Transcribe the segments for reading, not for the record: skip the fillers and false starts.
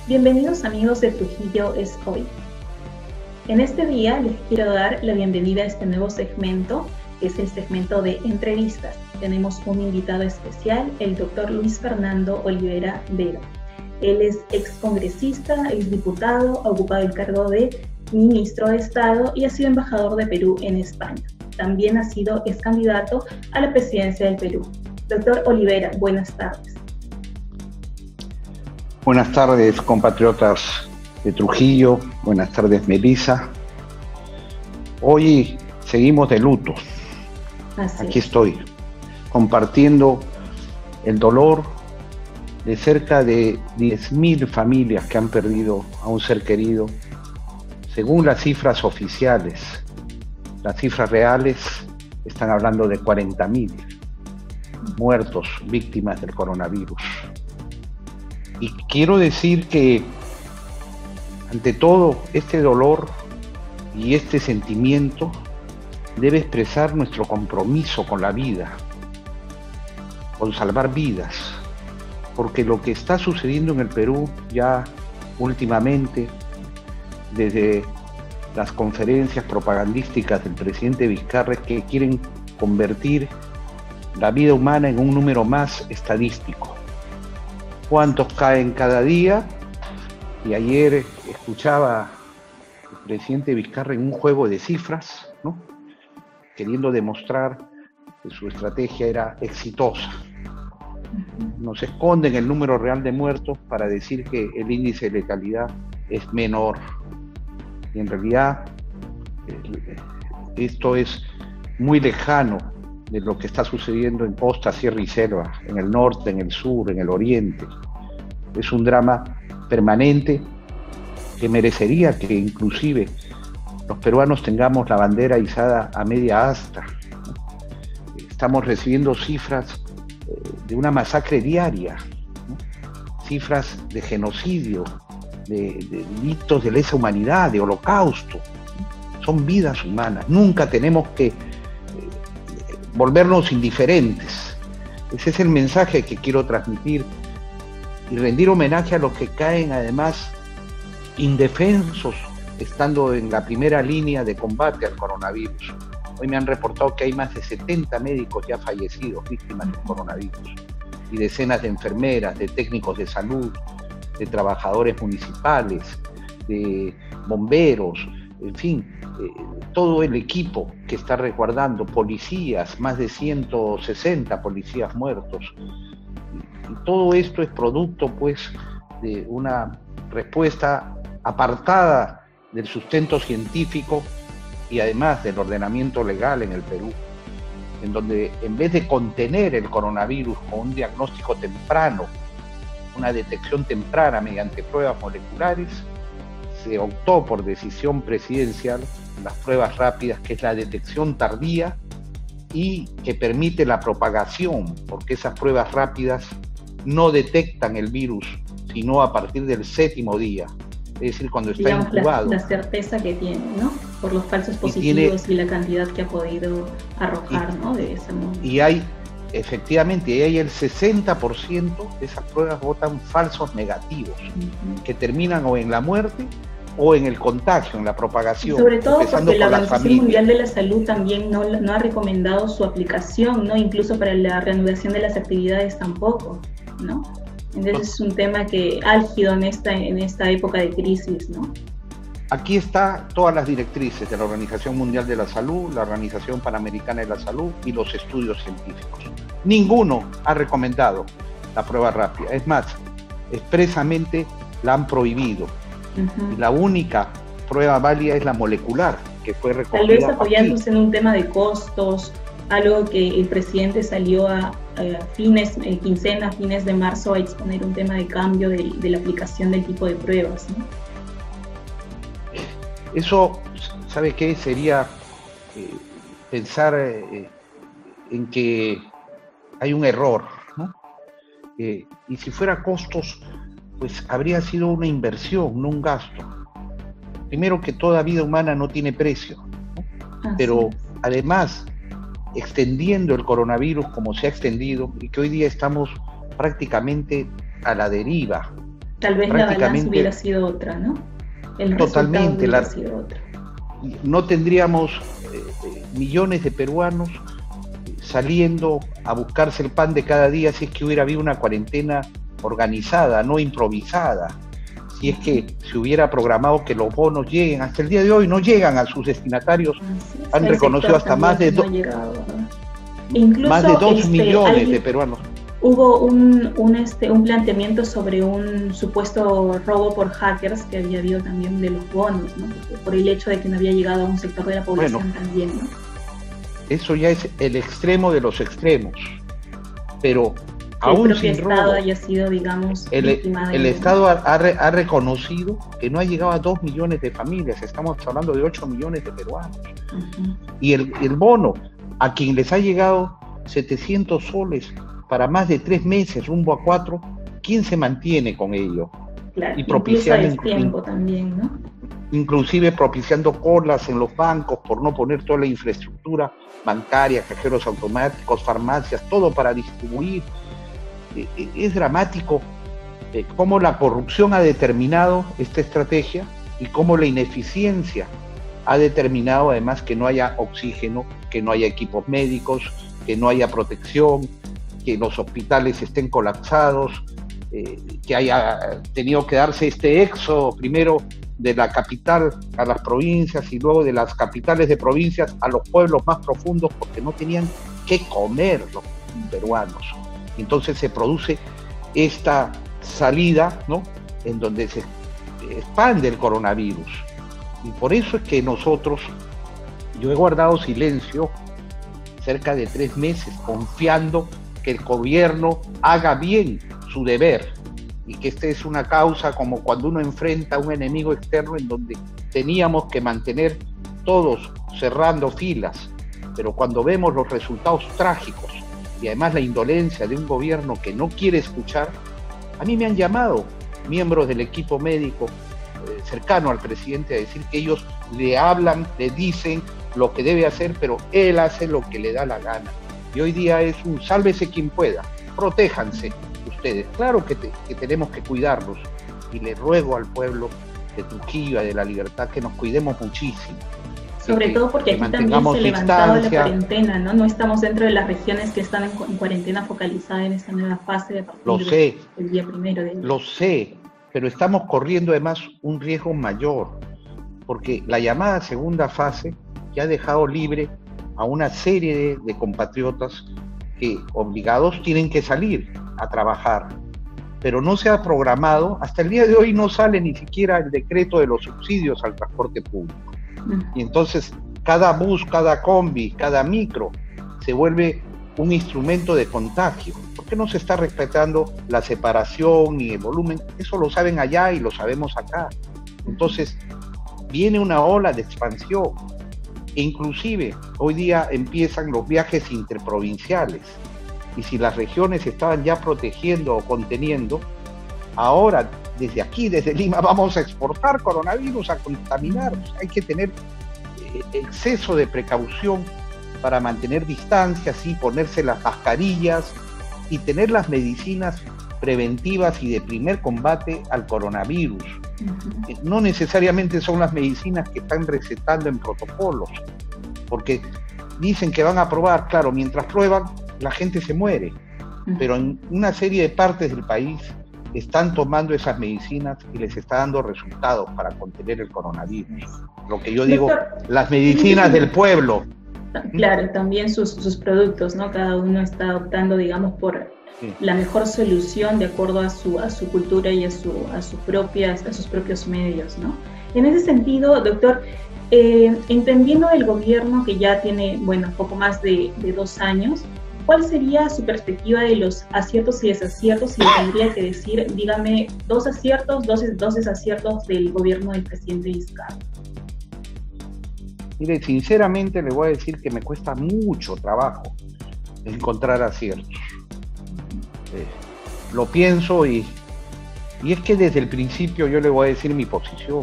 Bienvenidos amigos de Trujillo es hoy. En este día les quiero dar la bienvenida a este nuevo segmento, que es el segmento de entrevistas. Tenemos un invitado especial, el doctor Luis Fernando Olivera Vera. Él es excongresista, exdiputado, ha ocupado el cargo de ministro de Estado y ha sido embajador de Perú en España. También ha sido excandidato a la presidencia del Perú. Doctor Olivera, buenas tardes. Buenas tardes, compatriotas de Trujillo. Buenas tardes, Melissa. Hoy seguimos de luto. Aquí estoy, compartiendo el dolor de cerca de 10.000 familias que han perdido a un ser querido. Según las cifras oficiales, las cifras reales están hablando de 40.000 muertos víctimas del coronavirus. Y quiero decir que, ante todo, este dolor y este sentimiento debe expresar nuestro compromiso con la vida, con salvar vidas, porque lo que está sucediendo en el Perú ya últimamente, desde las conferencias propagandísticas del presidente Vizcarra, que quieren convertir la vida humana en un número más estadístico. ¿Cuántos caen cada día? Y ayer escuchaba al presidente Vizcarra en un juego de cifras, ¿no?, queriendo demostrar que su estrategia era exitosa. Nos esconden el número real de muertos para decir que el índice de letalidad es menor. Y en realidad esto es muy lejano de lo que está sucediendo en costa, sierra y selva, en el norte, en el sur, en el oriente. Es un drama permanente que merecería que inclusive los peruanos tengamos la bandera izada a media asta. Estamos recibiendo cifras de una masacre diaria, ¿no?, cifras de genocidio, de delitos de lesa humanidad, de holocausto. Son vidas humanas. Nunca tenemos que volvernos indiferentes. Ese es el mensaje que quiero transmitir y rendir homenaje a los que caen además indefensos, estando en la primera línea de combate al coronavirus. Hoy me han reportado que hay más de 70 médicos ya fallecidos, víctimas del coronavirus, y decenas de enfermeras, de técnicos de salud, de trabajadores municipales, de bomberos, en fin, todo el equipo que está resguardando, policías, más de 160 policías muertos. Y todo esto es producto, pues, de una respuesta apartada del sustento científico y además del ordenamiento legal en el Perú, en donde en vez de contener el coronavirus con un diagnóstico temprano, una detección temprana mediante pruebas moleculares, se optó por decisión presidencial las pruebas rápidas, que es la detección tardía y que permite la propagación, porque esas pruebas rápidas no detectan el virus sino a partir del 7º día, es decir, cuando está incubado. La certeza que tiene, ¿no?, por los falsos positivos y la cantidad que ha podido arrojar, ¿no?, de ese mundo. Y hay, efectivamente, hay el 60% de esas pruebas botan falsos negativos, que terminan o en la muerte o en el contagio, en la propagación. Y sobre todo porque la Organización Mundial de la Salud también no ha recomendado su aplicación, ¿no?, incluso para la reanudación de las actividades tampoco, ¿no? Entonces es un tema que álgido en esta época de crisis, ¿no? Aquí están todas las directrices de la Organización Mundial de la Salud, la Organización Panamericana de la Salud y los estudios científicos. Ninguno ha recomendado la prueba rápida. Es más, expresamente la han prohibido. Y la única prueba válida es la molecular, que fue recogida. Tal vez apoyándose en un tema de costos, algo que el presidente salió a fines de marzo a exponer, un tema de cambio de la aplicación del tipo de pruebas, ¿no? Eso, ¿sabe qué? Sería pensar en que hay un error, ¿no? Y si fuera costos, pues habría sido una inversión, no un gasto. Primero, que toda vida humana no tiene precio, ¿no? Pero además, extendiendo el coronavirus como se ha extendido, y que hoy día estamos prácticamente a la deriva, Tal vez la balanza hubiera sido otra, ¿no? El totalmente, hubiera sido otro. No tendríamos millones de peruanos saliendo a buscarse el pan de cada día si es que hubiera habido una cuarentena organizada, no improvisada. Si es que se hubiera programado que los bonos lleguen, hasta el día de hoy no llegan a sus destinatarios, han reconocido hasta más de 2 millones de peruanos. Hubo un planteamiento sobre un supuesto robo por hackers que había habido también de los bonos, ¿no? Por el hecho de que no había llegado a un sector de la población también, ¿no? Eso ya es el extremo de los extremos, pero aún sin robo, Estado haya sido, digamos, el Estado ha reconocido que no ha llegado a 2 millones de familias, estamos hablando de 8 millones de peruanos. Y el bono, a quien les ha llegado 700 soles para más de 3 meses, rumbo a 4, ¿quién se mantiene con ello? Claro, y propiciando tiempo también, ¿no? Inclusive propiciando colas en los bancos por no poner toda la infraestructura bancaria, cajeros automáticos, farmacias, todo para distribuir. Es dramático cómo la corrupción ha determinado esta estrategia y cómo la ineficiencia ha determinado además que no haya oxígeno, que no haya equipos médicos, que no haya protección, que los hospitales estén colapsados, que haya tenido que darse este éxodo primero de la capital a las provincias y luego de las capitales de provincias a los pueblos más profundos porque no tenían qué comer los peruanos. Entonces se produce esta salida, ¿no?, en donde se expande el coronavirus. Y por eso es que yo he guardado silencio cerca de 3 meses, confiando que el gobierno haga bien su deber y que esta es una causa como cuando uno enfrenta a un enemigo externo en donde teníamos que mantener todos cerrando filas, pero cuando vemos los resultados trágicos y además la indolencia de un gobierno que no quiere escuchar, a mí me han llamado miembros del equipo médico cercano al presidente a decir que ellos le hablan, le dicen lo que debe hacer, pero él hace lo que le da la gana. Y hoy día es un sálvese quien pueda, protéjanse ustedes. Claro que tenemos que cuidarlos y le ruego al pueblo de Trujillo y de La Libertad que nos cuidemos muchísimo. Sobre todo porque aquí también se ha levantado la cuarentena, ¿no? No estamos dentro de las regiones que están en cuarentena focalizada en esta nueva fase de del día 1 de enero. Lo sé, pero estamos corriendo además un riesgo mayor, porque la llamada segunda fase ya ha dejado libre a una serie de compatriotas que obligados tienen que salir a trabajar, pero no se ha programado, hasta el día de hoy no sale ni siquiera el decreto de los subsidios al transporte público. Y entonces cada bus, cada combi, cada micro se vuelve un instrumento de contagio. ¿Por qué no se está respetando la separación ni el volumen? Eso lo saben allá y lo sabemos acá. Entonces viene una ola de expansión e inclusive hoy día empiezan los viajes interprovinciales y si las regiones estaban ya protegiendo o conteniendo, ahora desde aquí, desde Lima, vamos a exportar coronavirus, a contaminarnos. Hay que tener exceso de precaución para mantener distancias y ponerse las mascarillas y tener las medicinas preventivas y de primer combate al coronavirus. No necesariamente son las medicinas que están recetando en protocolos, porque dicen que van a probar, claro, mientras prueban, la gente se muere, pero en una serie de partes del país están tomando esas medicinas y les está dando resultados para contener el coronavirus. Lo que yo digo, las medicinas del pueblo. Claro, también sus productos, ¿no? Cada uno está optando, digamos, por la mejor solución de acuerdo a su cultura y a sus propios medios, ¿no? En ese sentido, doctor, entendiendo el gobierno que ya tiene, bueno, poco más de 2 años, ¿cuál sería su perspectiva de los aciertos y desaciertos? Si le tendría que decir, dígame 2 aciertos, 2 desaciertos del gobierno del presidente Vizcarra. Mire, sinceramente le voy a decir que me cuesta mucho trabajo encontrar aciertos. Lo pienso y es que desde el principio yo le voy a decir mi posición.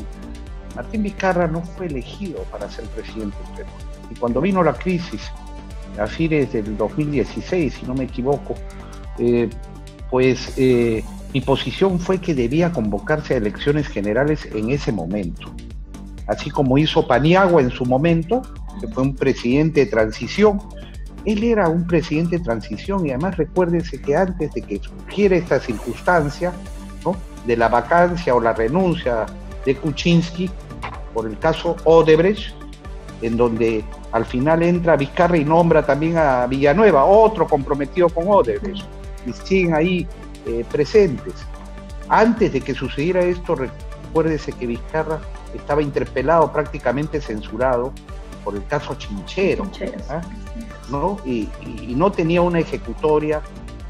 Martín Vizcarra no fue elegido para ser presidente del Perú. Y cuando vino la crisis, a fines del 2016, si no me equivoco, Mi posición fue que debía convocarse a elecciones generales en ese momento, así como hizo Paniagua en su momento, que fue un presidente de transición. Él era un presidente de transición y además recuérdese que antes de que surgiera esta circunstancia, ¿no?, de la vacancia o la renuncia de Kuczynski por el caso Odebrecht, en donde al final entra Vizcarra y nombra también a Villanueva, otro comprometido con Odebrecht, y siguen ahí presentes. Antes de que sucediera esto, recuérdese que Vizcarra estaba interpelado, prácticamente censurado, por el caso Chinchero, ¿no? Y no tenía una ejecutoria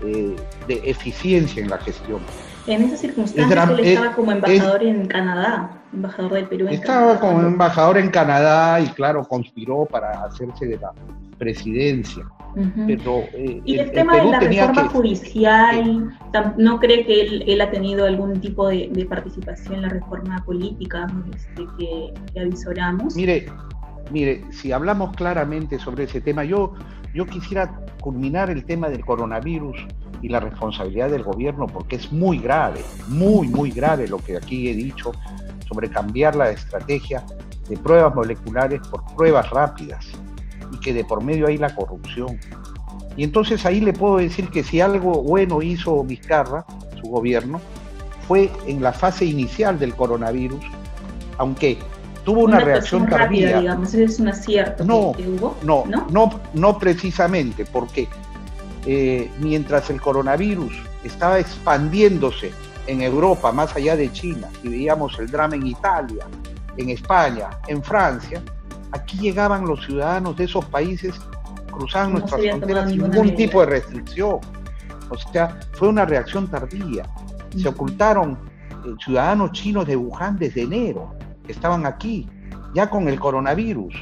de eficiencia en la gestión. En esas circunstancias él estaba como embajador en Canadá, embajador del Perú en Canadá. Estaba como embajador en Canadá y claro, conspiró para hacerse de la presidencia. Pero, y el tema de la reforma judicial, ¿no cree que él ha tenido algún tipo de participación en la reforma política que avisoramos? Mire, si hablamos claramente sobre ese tema, yo quisiera culminar el tema del coronavirus y la responsabilidad del gobierno, porque es muy grave, muy grave lo que aquí he dicho sobre cambiar la estrategia de pruebas moleculares por pruebas rápidas y que de por medio hay la corrupción. Y entonces ahí le puedo decir que si algo bueno hizo Vizcarra, su gobierno, fue en la fase inicial del coronavirus, aunque tuvo una reacción tardía. Rápida, digamos, es un acierto que hubo. No precisamente, porque mientras el coronavirus estaba expandiéndose en Europa, más allá de China, y veíamos el drama en Italia, en España, en Francia, aquí llegaban los ciudadanos de esos países, cruzaban nuestras fronteras sin ningún tipo de restricción. O sea, fue una reacción tardía. Se ocultaron ciudadanos chinos de Wuhan desde enero, que estaban aquí, ya con el coronavirus.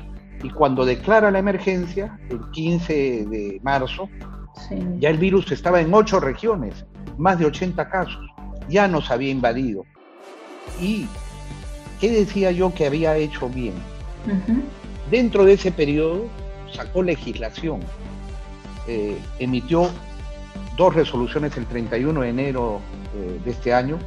Y cuando declara la emergencia, el 15 de marzo, ya el virus estaba en 8 regiones, más de 80 casos, ya nos había invadido. ¿Y qué decía yo que había hecho bien? Dentro de ese periodo sacó legislación, emitió 2 resoluciones el 31 de enero de este año,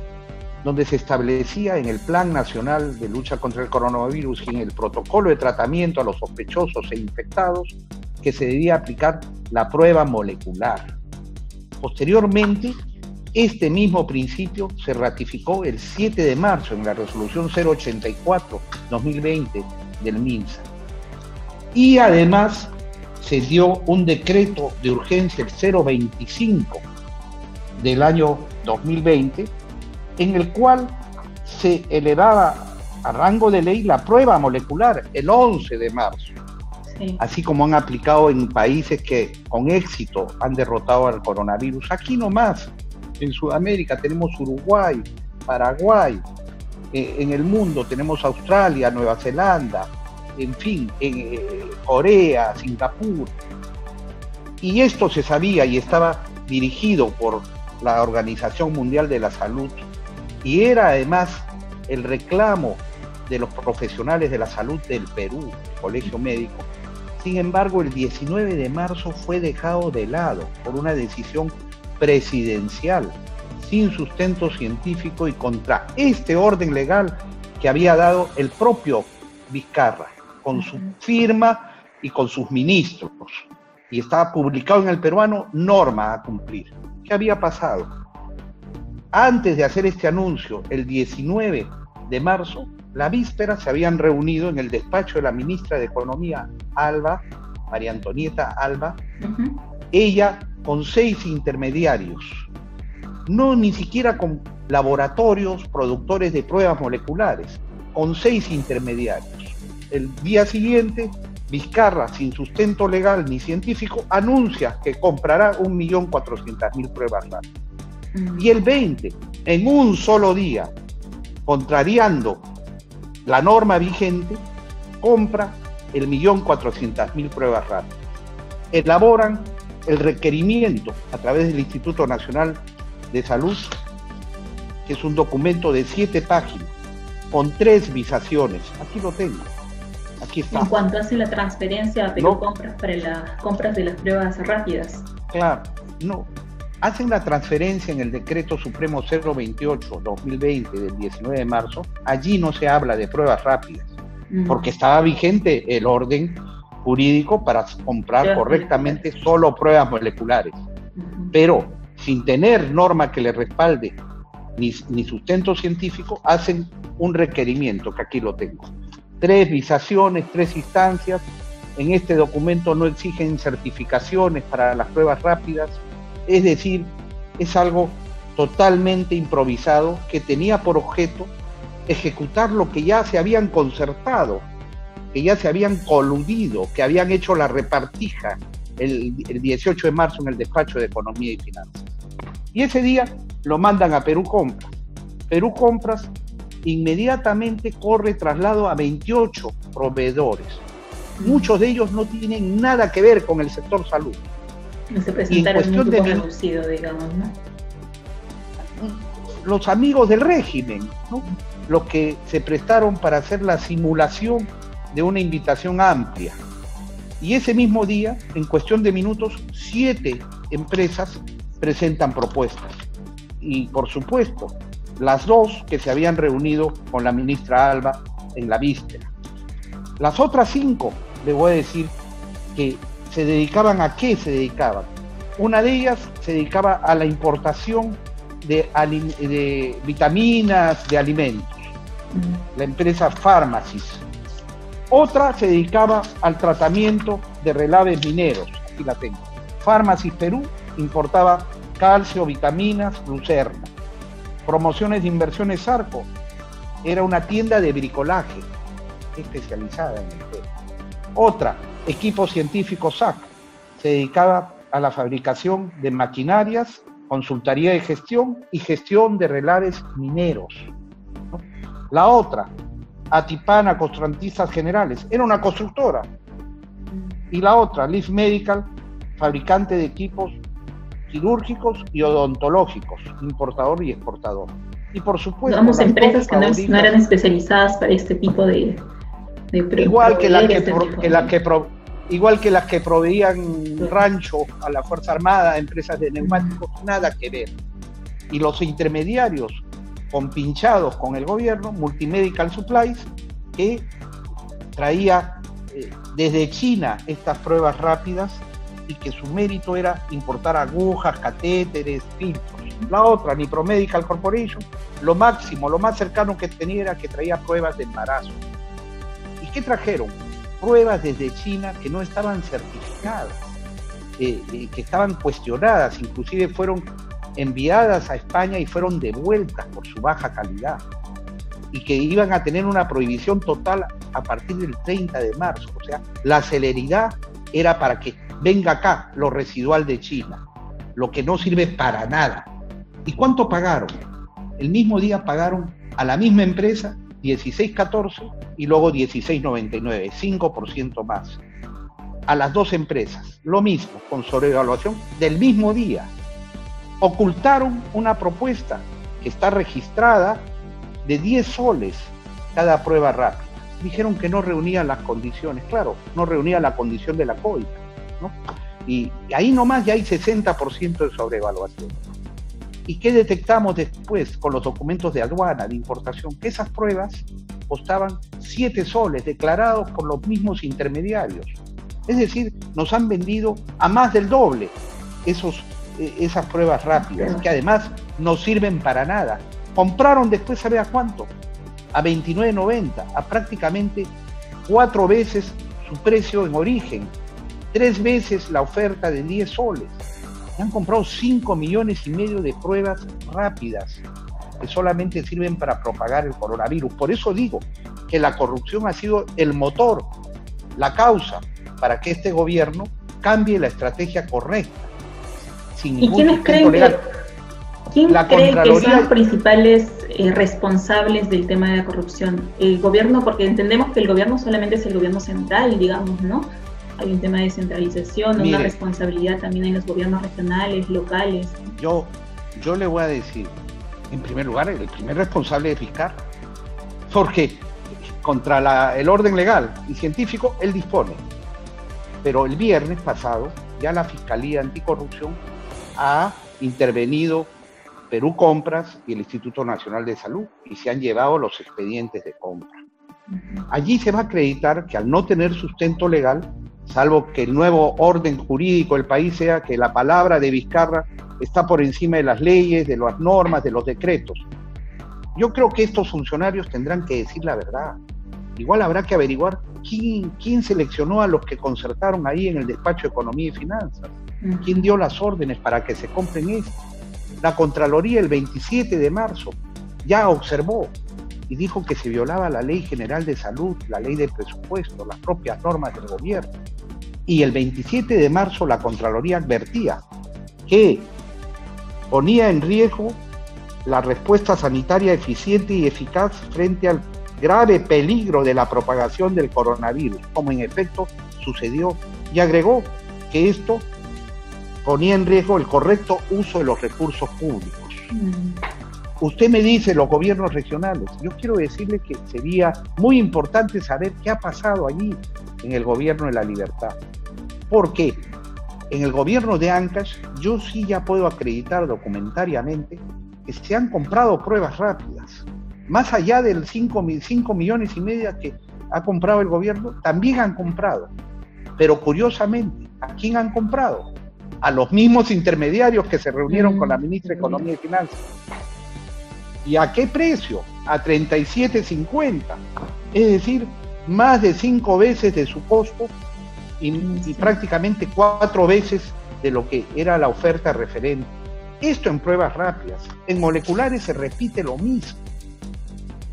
donde se establecía en el Plan Nacional de Lucha contra el Coronavirus y en el protocolo de tratamiento a los sospechosos e infectados que se debía aplicar la prueba molecular. Posteriormente, este mismo principio se ratificó el 7 de marzo en la resolución 084-2020 del MINSA. Y además se dio un decreto de urgencia, el 025 del año 2020, en el cual se elevaba a rango de ley la prueba molecular el 11 de marzo. Así como han aplicado en países que con éxito han derrotado al coronavirus. Aquí nomás, en Sudamérica, tenemos Uruguay, Paraguay, en el mundo tenemos Australia, Nueva Zelanda, en fin, Corea, Singapur. Y esto se sabía y estaba dirigido por la Organización Mundial de la Salud. Y era además el reclamo de los profesionales de la salud del Perú, el Colegio Médico. Sin embargo, el 19 de marzo fue dejado de lado por una decisión presidencial, sin sustento científico y contra este orden legal que había dado el propio Vizcarra, con su firma y con sus ministros. Y estaba publicado en El Peruano, norma a cumplir. ¿Qué había pasado? Antes de hacer este anuncio, el 19 de marzo, la víspera se habían reunido en el despacho de la ministra de Economía, Alba, María Antonieta Alba, ella con 6 intermediarios, no ni siquiera con laboratorios productores de pruebas moleculares, con 6 intermediarios. El día siguiente, Vizcarra, sin sustento legal ni científico, anuncia que comprará 1.400.000 pruebas rápidas. Y el 20, en un solo día, contrariando la norma vigente, compra el 1.400.000 pruebas rápidas. Elaboran el requerimiento a través del Instituto Nacional de Salud, que es un documento de 7 páginas, con 3 visaciones. Aquí lo tengo. Aquí está. En cuanto hace la transferencia a Perú Compras para las compras de las pruebas rápidas. Claro, no. hacen la transferencia en el Decreto Supremo 028-2020 del 19 de marzo, allí no se habla de pruebas rápidas, porque estaba vigente el orden jurídico para comprar correctamente solo pruebas moleculares. Pero sin tener norma que le respalde ni sustento científico, hacen un requerimiento, que aquí lo tengo. 3 visaciones, 3 instancias. En este documento no exigen certificaciones para las pruebas rápidas. Es decir, es algo totalmente improvisado que tenía por objeto ejecutar lo que ya se habían concertado, que ya se habían coludido, que habían hecho la repartija el 18 de marzo en el despacho de Economía y Finanzas. Y ese día lo mandan a Perú Compras. Perú Compras inmediatamente corre traslado a 28 proveedores. Muchos de ellos no tienen nada que ver con el sector salud. No se presentaron en un grupo reducido, digamos, ¿no? Los amigos del régimen, ¿no? Los que se prestaron para hacer la simulación de una invitación amplia. Y ese mismo día, en cuestión de minutos, 7 empresas presentan propuestas. Y por supuesto, las 2 que se habían reunido con la ministra Alba en la víspera. Las otras 5, le voy a decir, que se dedicaban a qué se dedicaban. Una de ellas se dedicaba a la importación de vitaminas, de alimentos, la empresa Pharmacis. Otra se dedicaba al tratamiento de relaves mineros, aquí la tengo. Pharmacis Perú importaba calcio, vitaminas, lucerna. Promociones de Inversiones Arco era una tienda de bricolaje especializada en el tema. Otra, Equipo Científico SAC, se dedicaba a la fabricación de maquinarias, consultoría de gestión y gestión de relaves mineros, ¿no? La otra, Atipana Constructistas Generales, era una constructora. Y la otra, Leaf Medical, fabricante de equipos quirúrgicos y odontológicos, importador y exportador. Y por supuesto, digamos, empresas que no eran especializadas para este tipo de igual que las que proveían rancho a la Fuerza Armada, empresas de neumáticos, nada que ver. Y los intermediarios compinchados con el gobierno, Multimedical Supplies, que traía desde China estas pruebas rápidas y que su mérito era importar agujas, catéteres, filtros. La otra, Nipromedical Corporation, lo máximo, lo más cercano que tenía era que traía pruebas de embarazo. ¿Y qué trajeron? Pruebas desde China que no estaban certificadas, que estaban cuestionadas, inclusive fueron enviadas a España y fueron devueltas por su baja calidad, y que iban a tener una prohibición total a partir del 30 de marzo. O sea, la celeridad era para que venga acá lo residual de China, lo que no sirve para nada. ¿Y cuánto pagaron? El mismo día pagaron a la misma empresa 16.14 y luego 16.99, 5% más. A las 2 empresas, lo mismo, con sobrevaluación del mismo día. Ocultaron una propuesta que está registrada de 10 soles cada prueba rápida. Dijeron que no reunía las condiciones, claro, no reunía la condición de la COVID, ¿no? Y ahí nomás ya hay 60% de sobrevaluación. ¿Y qué detectamos después con los documentos de aduana, de importación? Que esas pruebas costaban 7 soles, declarados por los mismos intermediarios. Es decir, nos han vendido a más del doble esas pruebas rápidas, que además no sirven para nada. Compraron después, ¿sabe a cuánto? A 29.90, a prácticamente 4 veces su precio en origen, 3 veces la oferta de 10 soles. Han comprado 5,5 millones de pruebas rápidas que solamente sirven para propagar el coronavirus. Por eso digo que la corrupción ha sido el motor, la causa para que este gobierno cambie la estrategia correcta. ¿Y quiénes creen que son los principales responsables del tema de la corrupción? El gobierno, porque entendemos que el gobierno solamente es el gobierno central, digamos, ¿no? Hay un tema de descentralización, una responsabilidad también en los gobiernos regionales, locales. Yo le voy a decir, en primer lugar, el primer responsable es fiscal, porque contra el orden legal y científico él dispone. Pero el viernes pasado ya la Fiscalía Anticorrupción ha intervenido Perú Compras y el Instituto Nacional de Salud y se han llevado los expedientes de compra. Allí se va a acreditar que al no tener sustento legal, salvo que el nuevo orden jurídico del país sea que la palabra de Vizcarra está por encima de las leyes, de las normas, de los decretos. Yo creo que estos funcionarios tendrán que decir la verdad. Igual habrá que averiguar quién seleccionó a los que concertaron ahí en el despacho de Economía y Finanzas, quién dio las órdenes para que se compren esto. La Contraloría el 27 de marzo ya observó y dijo que se violaba la Ley General de Salud, la Ley de Presupuesto, las propias normas del gobierno. Y el 27 de marzo la Contraloría advertía que ponía en riesgo la respuesta sanitaria eficiente y eficaz frente al grave peligro de la propagación del coronavirus, como en efecto sucedió, y agregó que esto ponía en riesgo el correcto uso de los recursos públicos. Usted me dice los gobiernos regionales, yo quiero decirle que sería muy importante saber qué ha pasado allí en el gobierno de la libertad. Porque en el gobierno de Ancash yo sí ya puedo acreditar documentariamente que se han comprado pruebas rápidas. Más allá del 5 millones y medio que ha comprado el gobierno, también han comprado. Pero curiosamente, ¿a quién han comprado? A los mismos intermediarios que se reunieron con la ministra de Economía y Finanzas. ¿Y a qué precio? A 37.50. Es decir, más de 5 veces de su costo y prácticamente 4 veces de lo que era la oferta referente. Esto en pruebas rápidas. En moleculares se repite lo mismo.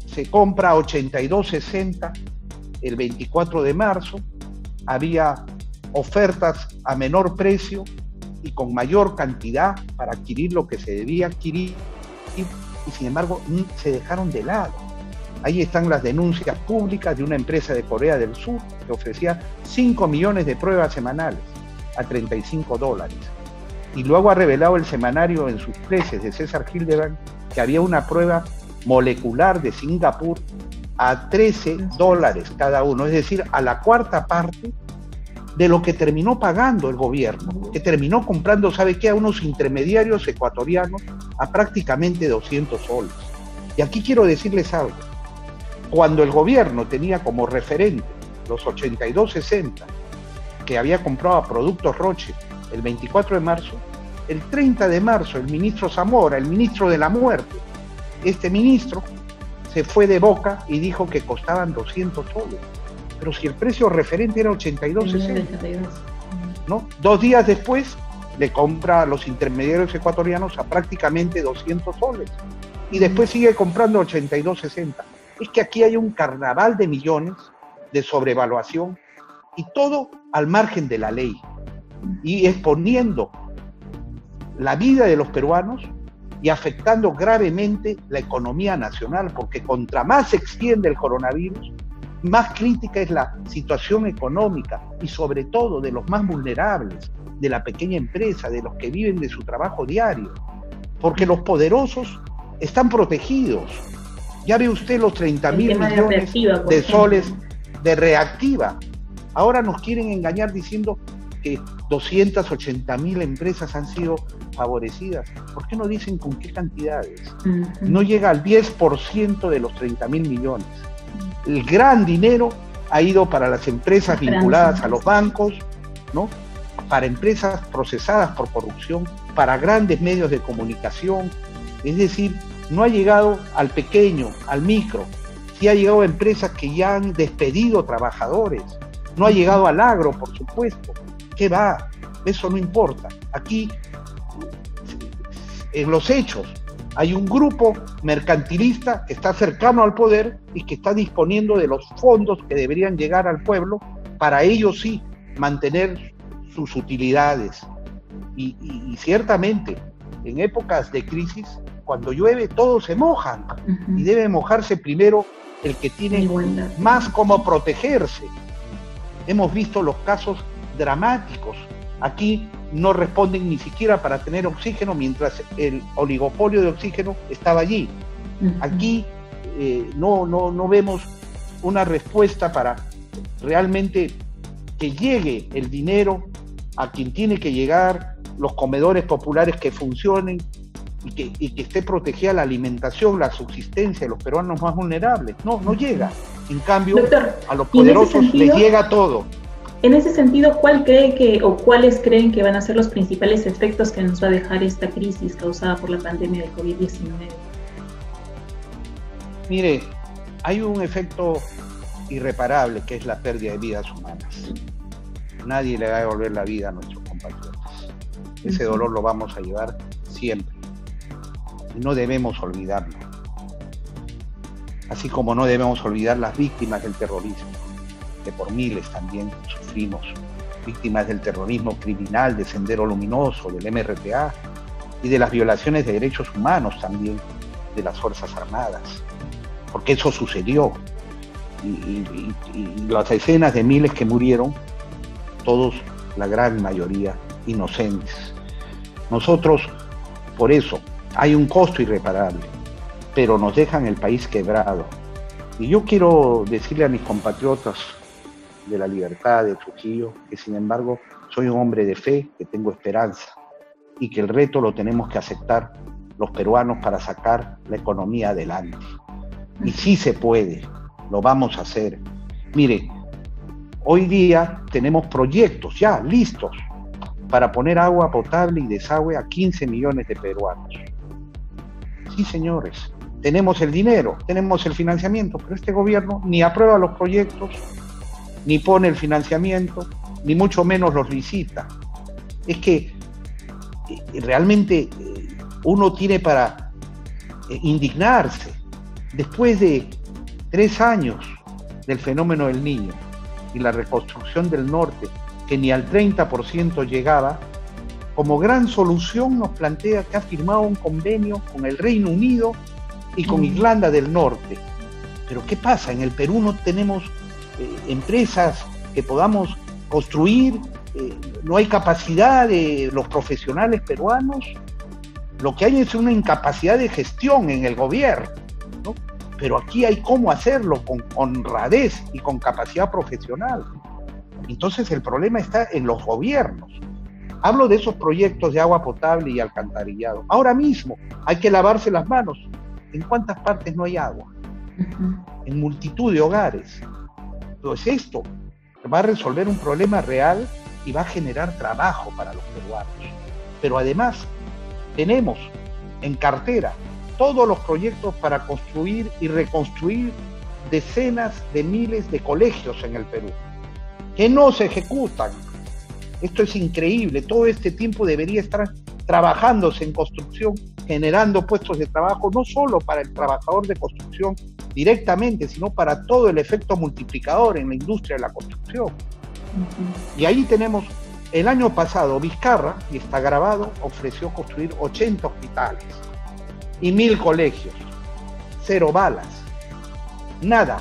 Se compra a 82.60 el 24 de marzo. Había ofertas a menor precio y con mayor cantidad para adquirir lo que se debía adquirir, y sin embargo se dejaron de lado. Ahí están las denuncias públicas de una empresa de Corea del Sur que ofrecía 5 millones de pruebas semanales a $35. Y luego ha revelado el semanario en sus precios de César Hildebrand que había una prueba molecular de Singapur a $13 cada uno, es decir, a la cuarta parte de lo que terminó pagando el gobierno, que terminó comprando, ¿sabe qué?, a unos intermediarios ecuatorianos a prácticamente 200 soles. Y aquí quiero decirles algo. Cuando el gobierno tenía como referente los 82.60 que había comprado a Productos Roche el 24 de marzo, el 30 de marzo el ministro Zamora, el ministro de la muerte, este ministro se fue de boca y dijo que costaban 200 soles. Pero si el precio referente era 82.60, ¿no? 2 días después le compra a los intermediarios ecuatorianos a prácticamente 200 soles y después sigue comprando 82.60. Es que aquí hay un carnaval de millones de sobrevaluación y todo al margen de la ley y exponiendo la vida de los peruanos y afectando gravemente la economía nacional, porque contra más se extiende el coronavirus, más crítica es la situación económica y sobre todo de los más vulnerables, de la pequeña empresa, de los que viven de su trabajo diario, porque los poderosos están protegidos. Ya ve usted los 30.000 millones de soles de reactiva. Ahora nos quieren engañar diciendo que 280.000 empresas han sido favorecidas. ¿Por qué no dicen con qué cantidades? No llega al 10% de los 30.000 millones. El gran dinero ha ido para las empresas vinculadas a los bancos, ¿no? Para empresas procesadas por corrupción, para grandes medios de comunicación. Es decir, no ha llegado al pequeño, al micro. Sí ha llegado a empresas que ya han despedido trabajadores. No ha llegado al agro, por supuesto. ¿Qué va? Eso no importa. Aquí, en los hechos, hay un grupo mercantilista que está cercano al poder y que está disponiendo de los fondos que deberían llegar al pueblo para ellos sí mantener sus utilidades. Y ciertamente, en épocas de crisis, cuando llueve todos se mojan y debe mojarse primero el que tiene más cómo protegerse. Hemos visto los casos dramáticos. Aquí no responden ni siquiera para tener oxígeno mientras el oligopolio de oxígeno estaba allí. Aquí no vemos una respuesta para realmente que llegue el dinero a quien tiene que llegar los comedores populares que funcionen y que esté protegida la alimentación, la subsistencia de los peruanos más vulnerables. No llega. En cambio, doctor, a los poderosos les llega todo. En ese sentido, ¿cuáles creen que van a ser los principales efectos que nos va a dejar esta crisis causada por la pandemia de COVID-19? Mire, hay un efecto irreparable que es la pérdida de vidas humanas. Nadie le va a devolver la vida a nuestros compatriotas. Ese dolor lo vamos a llevar siempre. Y no debemos olvidarlo. Así como no debemos olvidar las víctimas del terrorismo, que por miles también sufrimos, víctimas del terrorismo criminal, de Sendero Luminoso, del MRTA, y de las violaciones de derechos humanos también de las Fuerzas Armadas, porque eso sucedió, y las decenas de miles que murieron, todos, la gran mayoría, inocentes. Nosotros, por eso, hay un costo irreparable, pero nos dejan el país quebrado. Y yo quiero decirle a mis compatriotas de La Libertad, de Trujillo, que sin embargo soy un hombre de fe, que tengo esperanza, y que el reto lo tenemos que aceptar los peruanos para sacar la economía adelante. Y sí se puede, lo vamos a hacer. Mire, hoy día tenemos proyectos ya listos para poner agua potable y desagüe a 15 millones de peruanos. Sí, señores, tenemos el dinero, tenemos el financiamiento, pero este gobierno ni aprueba los proyectos, ni pone el financiamiento, ni mucho menos los licita. Es que realmente uno tiene para indignarse. Después de 3 años del fenómeno del Niño y la reconstrucción del norte, que ni al 30% llegaba, como gran solución nos plantea que ha firmado un convenio con el Reino Unido y con Irlanda del Norte. Pero ¿qué pasa? En el Perú no tenemos empresas que podamos construir, no hay capacidad de los profesionales peruanos. Lo que hay es una incapacidad de gestión en el gobierno, ¿no? Pero aquí hay cómo hacerlo con honradez y con capacidad profesional. Entonces el problema está en los gobiernos. Hablo de esos proyectos de agua potable y alcantarillado. Ahora mismo hay que lavarse las manos. ¿En cuántas partes no hay agua? En multitud de hogares. Entonces esto va a resolver un problema real y va a generar trabajo para los peruanos. Pero además tenemos en cartera todos los proyectos para construir y reconstruir decenas de miles de colegios en el Perú, que no se ejecutan. Esto es increíble. Todo este tiempo debería estar trabajándose en construcción, generando puestos de trabajo, no solo para el trabajador de construcción directamente, sino para todo el efecto multiplicador en la industria de la construcción. Y ahí tenemos, el año pasado, Vizcarra, y está grabado, ofreció construir 80 hospitales y 1000 colegios. 0 balas. Nada.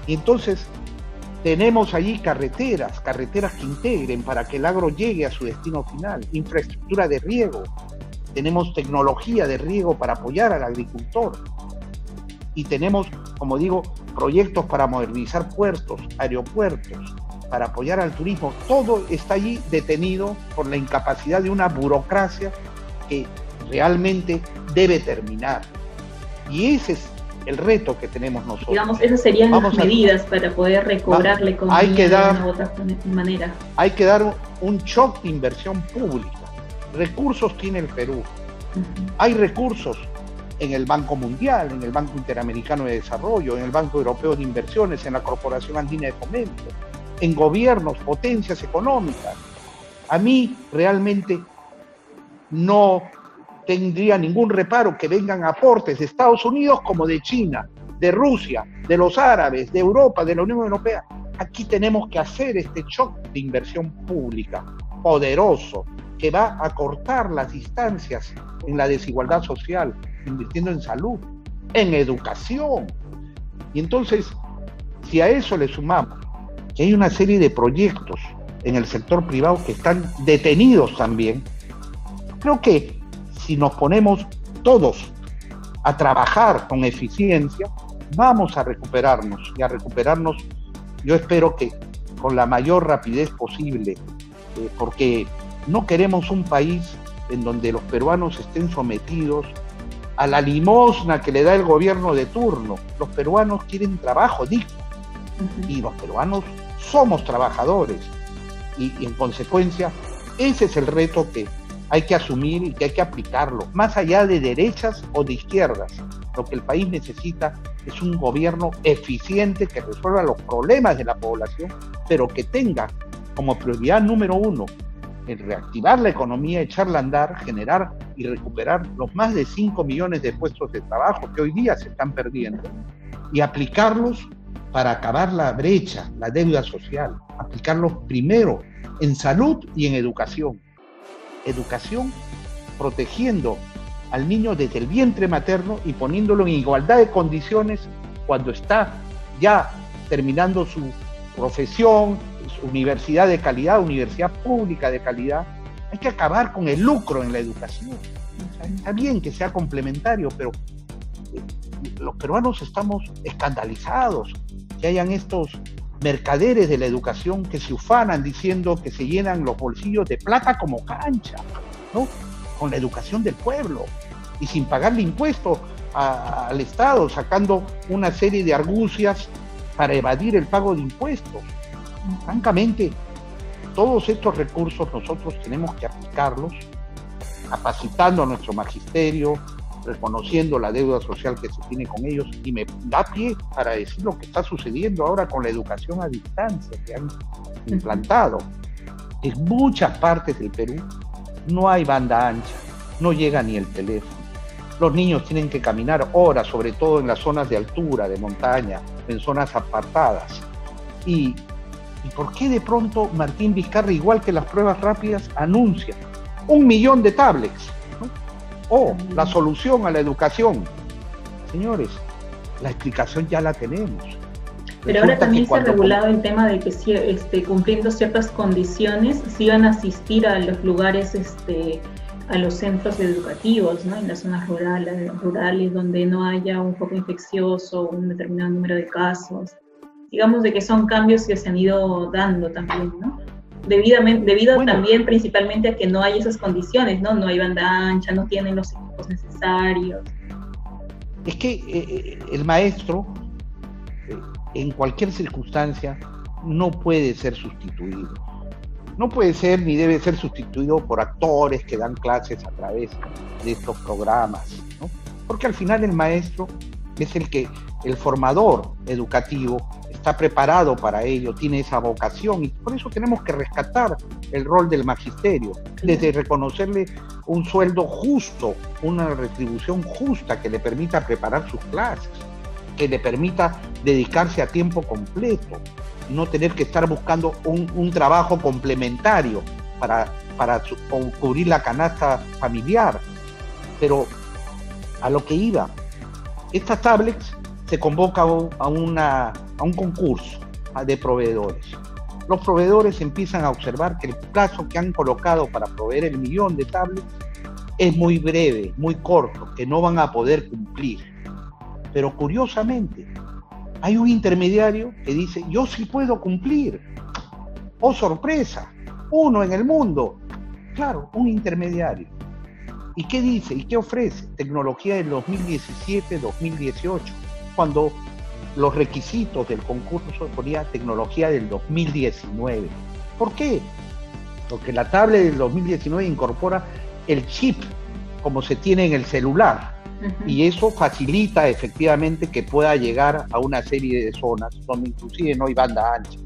Y entonces tenemos allí carreteras que integren para que el agro llegue a su destino final, infraestructura de riego, tenemos tecnología de riego para apoyar al agricultor y tenemos, como digo, proyectos para modernizar puertos, aeropuertos, para apoyar al turismo. Todo está allí detenido por la incapacidad de una burocracia que realmente debe terminar. Y ese es el reto que tenemos nosotros. Digamos, esas serían las medidas para poder recobrar la economía de una u otra manera. Hay que dar un shock de inversión pública. Recursos tiene el Perú. Hay recursos en el Banco Mundial, en el Banco Interamericano de Desarrollo, en el Banco Europeo de Inversiones, en la Corporación Andina de Fomento, en gobiernos, potencias económicas. A mí realmente no tendría ningún reparo que vengan aportes de Estados Unidos como de China, de Rusia, de los árabes, de Europa, de la Unión Europea. Aquí tenemos que hacer este shock de inversión pública poderoso que va a cortar las distancias en la desigualdad social, invirtiendo en salud, en educación. Y entonces, si a eso le sumamos que hay una serie de proyectos en el sector privado que están detenidos también, creo que si nos ponemos todos a trabajar con eficiencia, vamos a recuperarnos, y a recuperarnos, yo espero que con la mayor rapidez posible, porque No queremos un país en donde los peruanos estén sometidos a la limosna que le da el gobierno de turno. Los peruanos quieren trabajo digno, y los peruanos somos trabajadores, y en consecuencia ese es el reto que hay que asumir y que hay que aplicarlo, más allá de derechas o de izquierdas. Lo que el país necesita es un gobierno eficiente que resuelva los problemas de la población, pero que tenga como prioridad número uno el reactivar la economía, echarla a andar, generar y recuperar los más de 5 millones de puestos de trabajo que hoy día se están perdiendo, y aplicarlos para acabar la brecha, la deuda social, aplicarlos primero en salud y en educación. Educación protegiendo al niño desde el vientre materno y poniéndolo en igualdad de condiciones cuando está ya terminando su profesión, su universidad de calidad, universidad pública de calidad. Hay que acabar con el lucro en la educación. Está bien que sea complementario, pero los peruanos estamos escandalizados que hayan estos mercaderes de la educación que se ufanan diciendo que se llenan los bolsillos de plata como cancha, ¿no? Con la educación del pueblo y sin pagarle impuestos al Estado, sacando una serie de argucias para evadir el pago de impuestos. Francamente, todos estos recursos nosotros tenemos que aplicarlos, capacitando a nuestro magisterio, reconociendo la deuda social que se tiene con ellos, y me da pie para decir lo que está sucediendo ahora con la educación a distancia que han implantado. En muchas partes del Perú no hay banda ancha, no llega ni el teléfono. Los niños tienen que caminar horas, sobre todo en las zonas de altura, de montaña, en zonas apartadas. ¿Y por qué de pronto Martín Vizcarra, igual que las pruebas rápidas, anuncia 1 millón de tablets, ¿no? O la solución a la educación? Señores, la explicación ya la tenemos. Pero ahora también se ha regulado el tema de que cumpliendo ciertas condiciones sí van a asistir a los lugares, a los centros educativos, ¿no? En las zonas rurales donde no haya un foco infeccioso, un determinado número de casos. Digamos de que son cambios que se han ido dando también, ¿no? Debido también principalmente a que no hay esas condiciones, ¿no? No hay banda ancha, no tienen los equipos necesarios. Es que el maestro, en cualquier circunstancia, no puede ser sustituido. No puede ser ni debe ser sustituido por actores que dan clases a través de estos programas, ¿no? Porque al final el maestro es el formador educativo, está preparado para ello, tiene esa vocación, y por eso tenemos que rescatar el rol del magisterio, desde reconocerle un sueldo justo, una retribución justa que le permita preparar sus clases, que le permita dedicarse a tiempo completo, no tener que estar buscando un trabajo complementario para cubrir la canasta familiar. Pero a lo que iba, estas tablets se convoca a un concurso de proveedores. Los proveedores empiezan a observar que el plazo que han colocado para proveer el 1 millón de tablets es muy breve, muy corto, que no van a poder cumplir. Pero curiosamente, hay un intermediario que dice, yo sí puedo cumplir. ¡Oh, sorpresa! Uno en el mundo. Claro, un intermediario. ¿Y qué dice? ¿Y qué ofrece? Tecnología del 2017-2018, cuando los requisitos del concurso ponía tecnología del 2019. ¿Por qué? Porque la tablet del 2019 incorpora el chip como se tiene en el celular. Y eso facilita efectivamente que pueda llegar a una serie de zonas donde inclusive no hay banda ancha.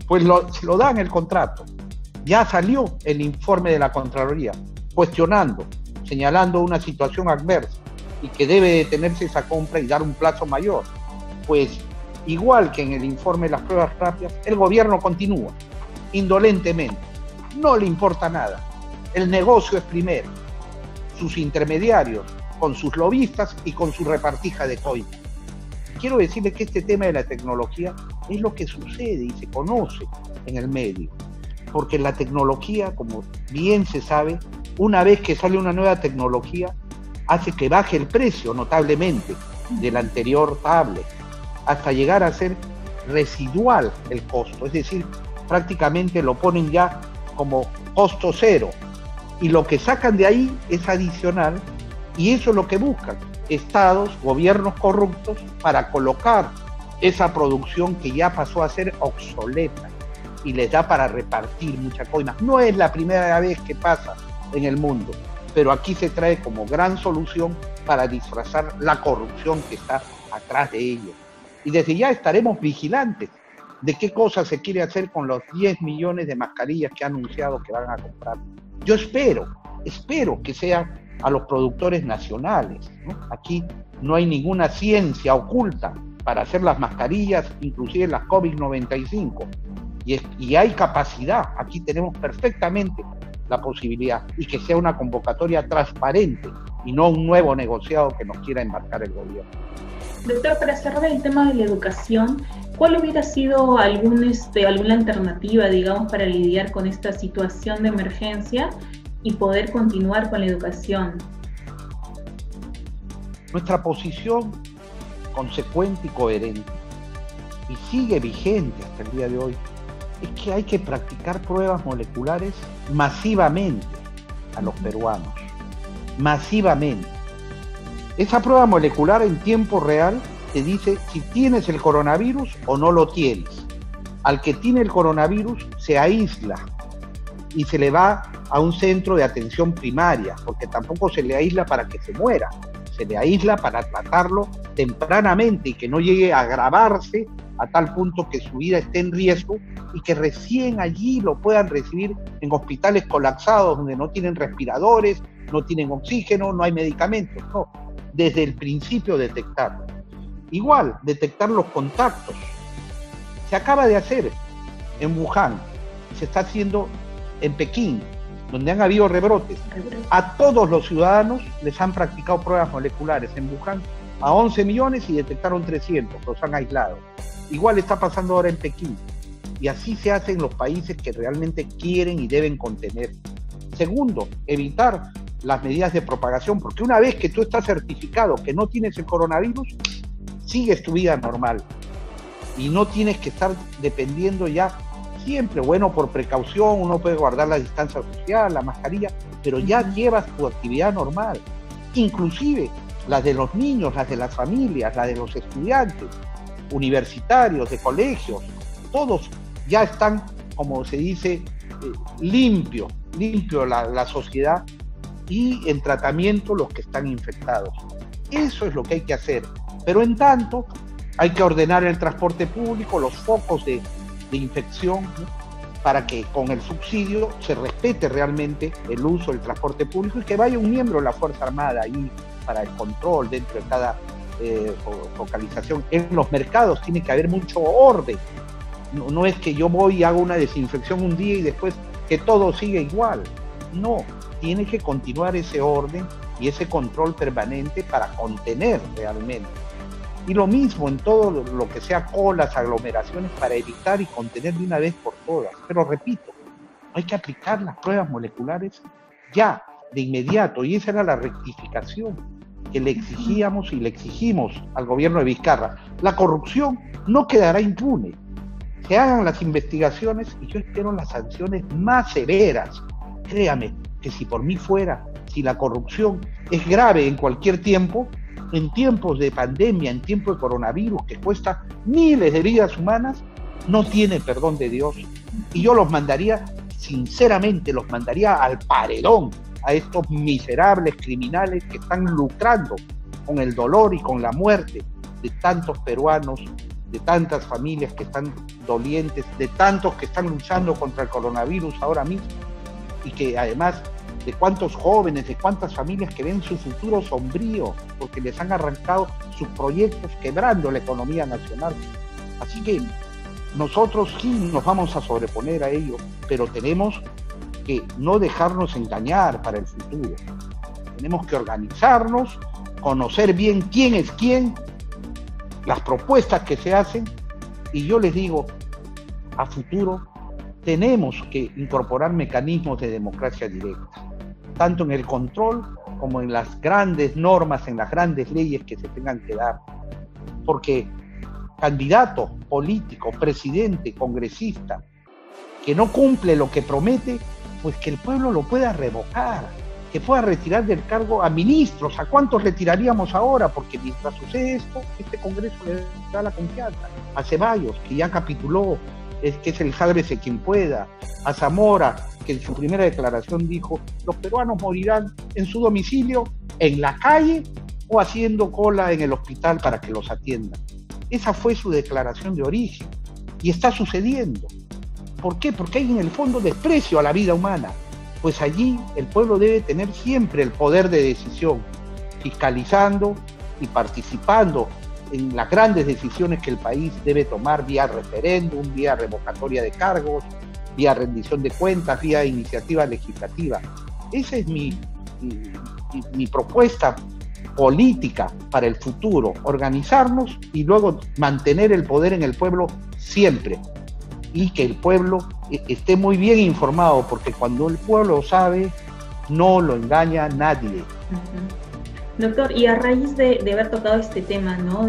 Pues se lo dan el contrato. Ya salió el informe de la Contraloría cuestionando, señalando una situación adversa y que debe detenerse esa compra y dar un plazo mayor. Pues igual que en el informe de las pruebas rápidas, el gobierno continúa indolentemente, no le importa nada. El negocio es primero, sus intermediarios con sus lobistas y con su repartija de coima. Quiero decirles que este tema de la tecnología es lo que sucede y se conoce en el medio, porque la tecnología, como bien se sabe, una vez que sale una nueva tecnología, hace que baje el precio notablemente del anterior tablet, hasta llegar a ser residual el costo, es decir, prácticamente lo ponen ya como costo cero. Y lo que sacan de ahí es adicional, y eso es lo que buscan estados, gobiernos corruptos, para colocar esa producción que ya pasó a ser obsoleta y les da para repartir mucha coima. No es la primera vez que pasa en el mundo, pero aquí se trae como gran solución para disfrazar la corrupción que está atrás de ello. Y desde ya estaremos vigilantes de qué cosa se quiere hacer con los 10 millones de mascarillas que ha anunciado que van a comprar. Yo espero que sea a los productores nacionales, ¿no? Aquí no hay ninguna ciencia oculta para hacer las mascarillas, inclusive las COVID-95, y hay capacidad. Aquí tenemos perfectamente la posibilidad, y que sea una convocatoria transparente y no un nuevo negociado que nos quiera embarcar el gobierno. Doctor, para cerrar el tema de la educación, ¿cuál hubiera sido alguna alternativa, digamos, para lidiar con esta situación de emergencia y poder continuar con la educación? Nuestra posición consecuente y coherente, y sigue vigente hasta el día de hoy, es que hay que practicar pruebas moleculares masivamente a los peruanos, masivamente. Esa prueba molecular en tiempo real te dice si tienes el coronavirus o no lo tienes. Al que tiene el coronavirus se aísla y se le va a un centro de atención primaria, porque tampoco se le aísla para que se muera, se le aísla para tratarlo tempranamente y que no llegue a agravarse a tal punto que su vida esté en riesgo y que recién allí lo puedan recibir en hospitales colapsados donde no tienen respiradores, no tienen oxígeno, no hay medicamentos. No, desde el principio detectarlo. Igual, detectar los contactos. Se acaba de hacer en Wuhan, se está haciendo en Pekín, donde han habido rebrotes. A todos los ciudadanos les han practicado pruebas moleculares en Wuhan, a 11 millones y detectaron 300, los han aislado. Igual está pasando ahora en Pekín. Y así se hace en los países que realmente quieren y deben contener. Segundo, evitar las medidas de propagación, porque una vez que tú estás certificado que no tienes el coronavirus, sigues tu vida normal. Y no tienes que estar dependiendo ya siempre, bueno, por precaución, uno puede guardar la distancia social, la mascarilla, pero ya llevas tu actividad normal. Inclusive las de los niños, las de las familias, las de los estudiantes, universitarios, de colegios, todos ya están, como se dice, limpio la sociedad, y en tratamiento los que están infectados. Eso es lo que hay que hacer. Pero en tanto, hay que ordenar el transporte público, los focos de infección, ¿no? Para que con el subsidio se respete realmente el uso del transporte público y que vaya un miembro de la Fuerza Armada ahí para el control dentro de cada focalización. En los mercados tiene que haber mucho orden. No es que yo voy y hago una desinfección un día y después que todo sigue igual. No, tiene que continuar ese orden y ese control permanente para contener realmente. Y lo mismo en todo lo que sea colas, aglomeraciones, para evitar y contener de una vez por todas. Pero repito, hay que aplicar las pruebas moleculares ya, de inmediato, y esa era la rectificación que le exigíamos y le exigimos al gobierno de Vizcarra. La corrupción no quedará impune. Se hagan las investigaciones y yo espero las sanciones más severas. Créame que si por mí fuera, si la corrupción es grave en cualquier tiempo, en tiempos de pandemia, en tiempos de coronavirus, que cuesta miles de vidas humanas, no tiene perdón de Dios. Y yo los mandaría, sinceramente, los mandaría al paredón a estos miserables criminales que están lucrando con el dolor y con la muerte de tantos peruanos, de tantas familias que están dolientes, de tantos que están luchando contra el coronavirus ahora mismo, y que además de cuántos jóvenes, de cuántas familias que ven su futuro sombrío porque les han arrancado sus proyectos, quebrando la economía nacional. Así que nosotros sí nos vamos a sobreponer a ello, pero tenemos que no dejarnos engañar para el futuro. Tenemos que organizarnos, conocer bien quién es quién, las propuestas que se hacen, y yo les digo, a futuro tenemos que incorporar mecanismos de democracia directa, tanto en el control como en las grandes normas, en las grandes leyes que se tengan que dar. Porque candidato político, presidente, congresista, que no cumple lo que promete, pues que el pueblo lo pueda revocar, que pueda retirar del cargo a ministros. ¿A cuántos retiraríamos ahora? Porque mientras sucede esto, este Congreso le da la confianza. A Ceballos, que ya capituló, que es el sálvese quien pueda. A Zamora, que en su primera declaración dijo, los peruanos morirán en su domicilio, en la calle o haciendo cola en el hospital para que los atiendan. Esa fue su declaración de origen y está sucediendo. ¿Por qué? Porque hay en el fondo desprecio a la vida humana. Pues allí el pueblo debe tener siempre el poder de decisión, fiscalizando y participando en las grandes decisiones que el país debe tomar vía referéndum, vía revocatoria de cargos, vía rendición de cuentas, vía iniciativa legislativa. Esa es mi propuesta política para el futuro, organizarnos y luego mantener el poder en el pueblo siempre. Y que el pueblo esté muy bien informado, porque cuando el pueblo sabe, no lo engaña nadie. Doctor, y a raíz de haber tocado este tema, ¿no?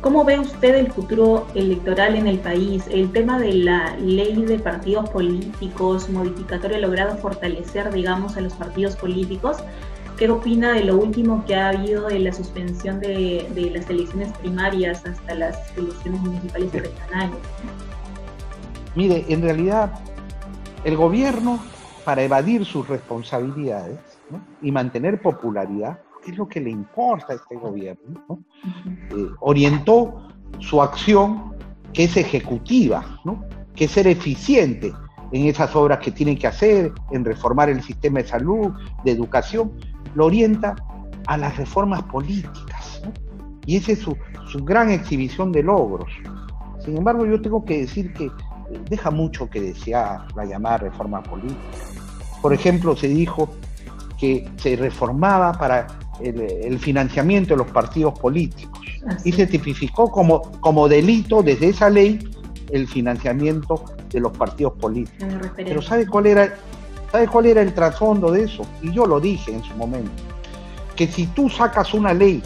¿Cómo ve usted el futuro electoral en el país? El tema de la ley de partidos políticos modificatoria ha logrado fortalecer, digamos, a los partidos políticos. ¿Qué opina de lo último que ha habido de la suspensión de las elecciones primarias hasta las elecciones municipales y regionales? Mire, en realidad, el gobierno, para evadir sus responsabilidades, ¿no?, y mantener popularidad, que es lo que le importa a este gobierno, ¿no?, orientó su acción, que es ejecutiva, ¿no?, que es ser eficiente en esas obras que tiene que hacer, en reformar el sistema de salud, de educación, lo orienta a las reformas políticas, ¿no? Y esa es su gran exhibición de logros. Sin embargo, yo tengo que decir que deja mucho que desear la llamada reforma política. Por ejemplo, se dijo que se reformaba para el financiamiento de los partidos políticos. Y se tipificó como delito desde esa ley el financiamiento de los partidos políticos. Pero ¿sabe cuál era el trasfondo de eso? Y yo lo dije en su momento, que si tú sacas una ley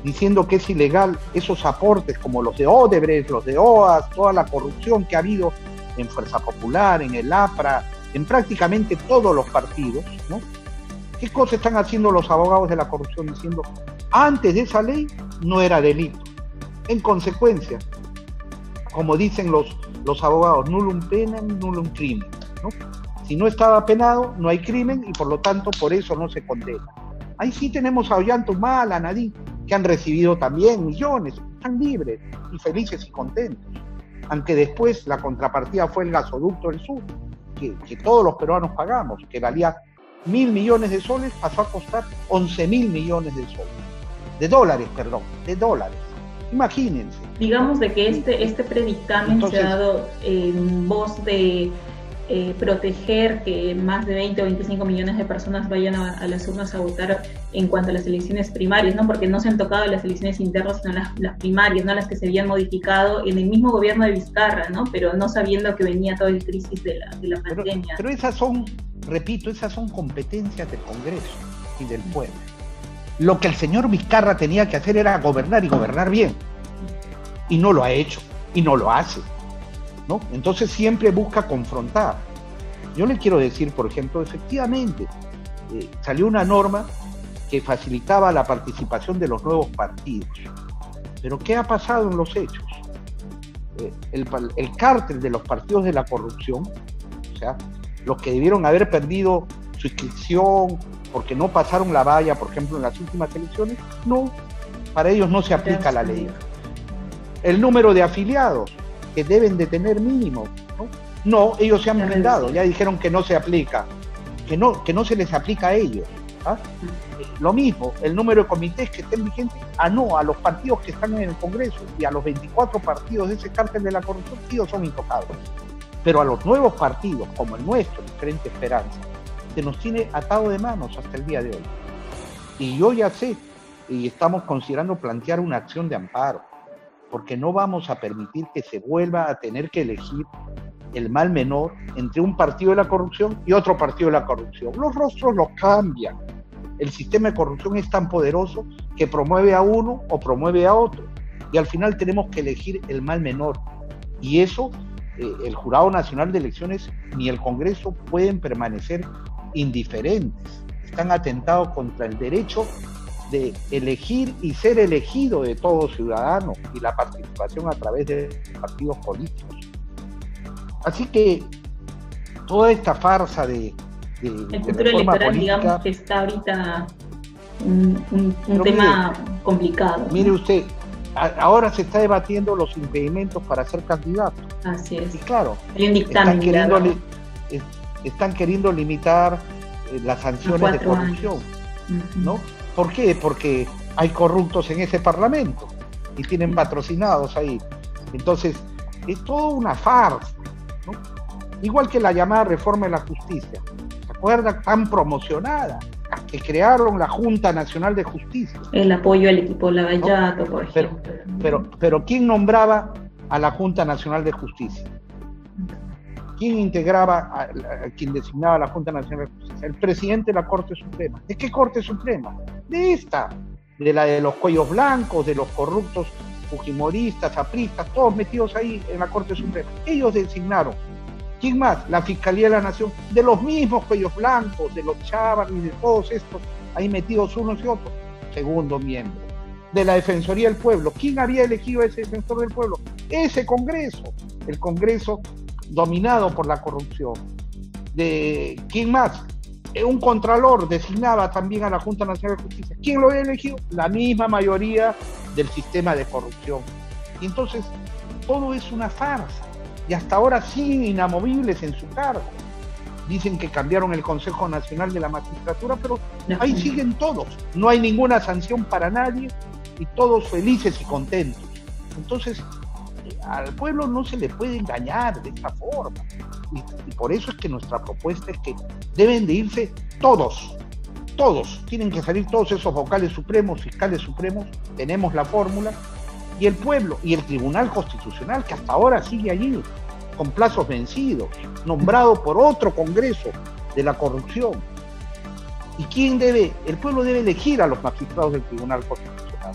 diciendo que es ilegal esos aportes como los de Odebrecht, los de OAS, toda la corrupción que ha habido en Fuerza Popular, en el APRA, en prácticamente todos los partidos, ¿no? ¿Qué cosa están haciendo los abogados de la corrupción? Diciendo, antes de esa ley no era delito. En consecuencia, como dicen los abogados, nullum penam, nullum crimen, ¿no? Si no estaba penado, no hay crimen y por lo tanto por eso no se condena. Ahí sí tenemos a Ollanta-Humala, a Nadine, que han recibido también millones, están libres y felices y contentos. Aunque después la contrapartida fue el gasoducto del sur, que todos los peruanos pagamos, que valía 1.000 millones de soles, pasó a costar 11.000 millones de soles. De dólares. Imagínense. Digamos de que este predictamen se ha dado en voz de proteger que más de 20 o 25 millones de personas vayan a las urnas a votar en cuanto a las elecciones primarias, ¿no? Porque no se han tocado las elecciones internas, sino las primarias, ¿no? Las que se habían modificado en el mismo gobierno de Vizcarra, ¿no? Pero no sabiendo que venía toda la crisis de la pandemia. Pero esas son, repito, esas son competencias del Congreso y del pueblo. Lo que el señor Vizcarra tenía que hacer era gobernar y gobernar bien. Y no lo ha hecho, y no lo hace, ¿no? Entonces siempre busca confrontar. Yo le quiero decir, por ejemplo, efectivamente, salió una norma que facilitaba la participación de los nuevos partidos. Pero ¿qué ha pasado en los hechos? El cártel de los partidos de la corrupción, o sea, los que debieron haber perdido su inscripción porque no pasaron la valla, por ejemplo, en las últimas elecciones, no, para ellos no se aplica la ley. El número de afiliados que deben de tener mínimo, no, ellos se han blindado, ya dijeron que no se aplica, que no se les aplica a ellos. ¿Ah? Lo mismo, el número de comités que estén vigentes, a los partidos que están en el Congreso y a los 24 partidos de ese cártel de la corrupción, ellos son intocados. Pero a los nuevos partidos, como el nuestro, el Frente Esperanza, se nos tiene atado de manos hasta el día de hoy. Y yo ya sé, y estamos considerando plantear una acción de amparo, porque no vamos a permitir que se vuelva a tener que elegir el mal menor entre un partido de la corrupción y otro partido de la corrupción. Los rostros los cambian. El sistema de corrupción es tan poderoso que promueve a uno o promueve a otro. Y al final tenemos que elegir el mal menor. Y eso el Jurado Nacional de Elecciones ni el Congreso pueden permanecer indiferentes. Están atentados contra el derecho de elegir y ser elegido de todo ciudadano y la participación a través de partidos políticos. Así que toda esta farsa de el futuro electoral, política, digamos que está ahorita un tema complicado. Mire usted, ahora se está debatiendo los impedimentos para ser candidato. Así es. Y claro, hay un dictamen están queriendo limitar las sanciones de corrupción, ¿no? ¿Por qué? Porque hay corruptos en ese parlamento y tienen patrocinados ahí. Entonces, es toda una farsa, ¿no? Igual que la llamada reforma de la justicia. ¿Se acuerdan? Tan promocionada, que crearon la Junta Nacional de Justicia. El apoyo al equipo Lavallato, ¿no? Por ejemplo. Pero ¿quién nombraba a la Junta Nacional de Justicia? ¿Quién integraba, quien designaba la Junta Nacional de Justicia? El presidente de la Corte Suprema. ¿De qué Corte Suprema? De esta, de la de los cuellos blancos, de los corruptos fujimoristas, apristas, todos metidos ahí en la Corte Suprema. Ellos designaron. ¿Quién más? La Fiscalía de la Nación, de los mismos cuellos blancos, de los Chávarri, de todos estos, ahí metidos unos y otros. Segundo miembro. De la Defensoría del Pueblo. ¿Quién había elegido a ese defensor del pueblo? Ese Congreso. El Congreso dominado por la corrupción. ¿Quién más? Un contralor designaba también a la Junta Nacional de Justicia. ¿Quién lo había elegido? La misma mayoría del sistema de corrupción. Y entonces, todo es una farsa. Y hasta ahora siguen inamovibles en su cargo. Dicen que cambiaron el Consejo Nacional de la Magistratura, pero ahí siguen todos. No hay ninguna sanción para nadie y todos felices y contentos. Entonces, al pueblo no se le puede engañar de esta forma. Y por eso es que nuestra propuesta es que deben de irse todos. Tienen que salir todos esos vocales supremos, fiscales supremos, tenemos la fórmula, y el pueblo, y el Tribunal Constitucional, que hasta ahora sigue allí, con plazos vencidos, nombrado por otro Congreso de la corrupción. ¿Y quién debe? El pueblo debe elegir a los magistrados del Tribunal Constitucional.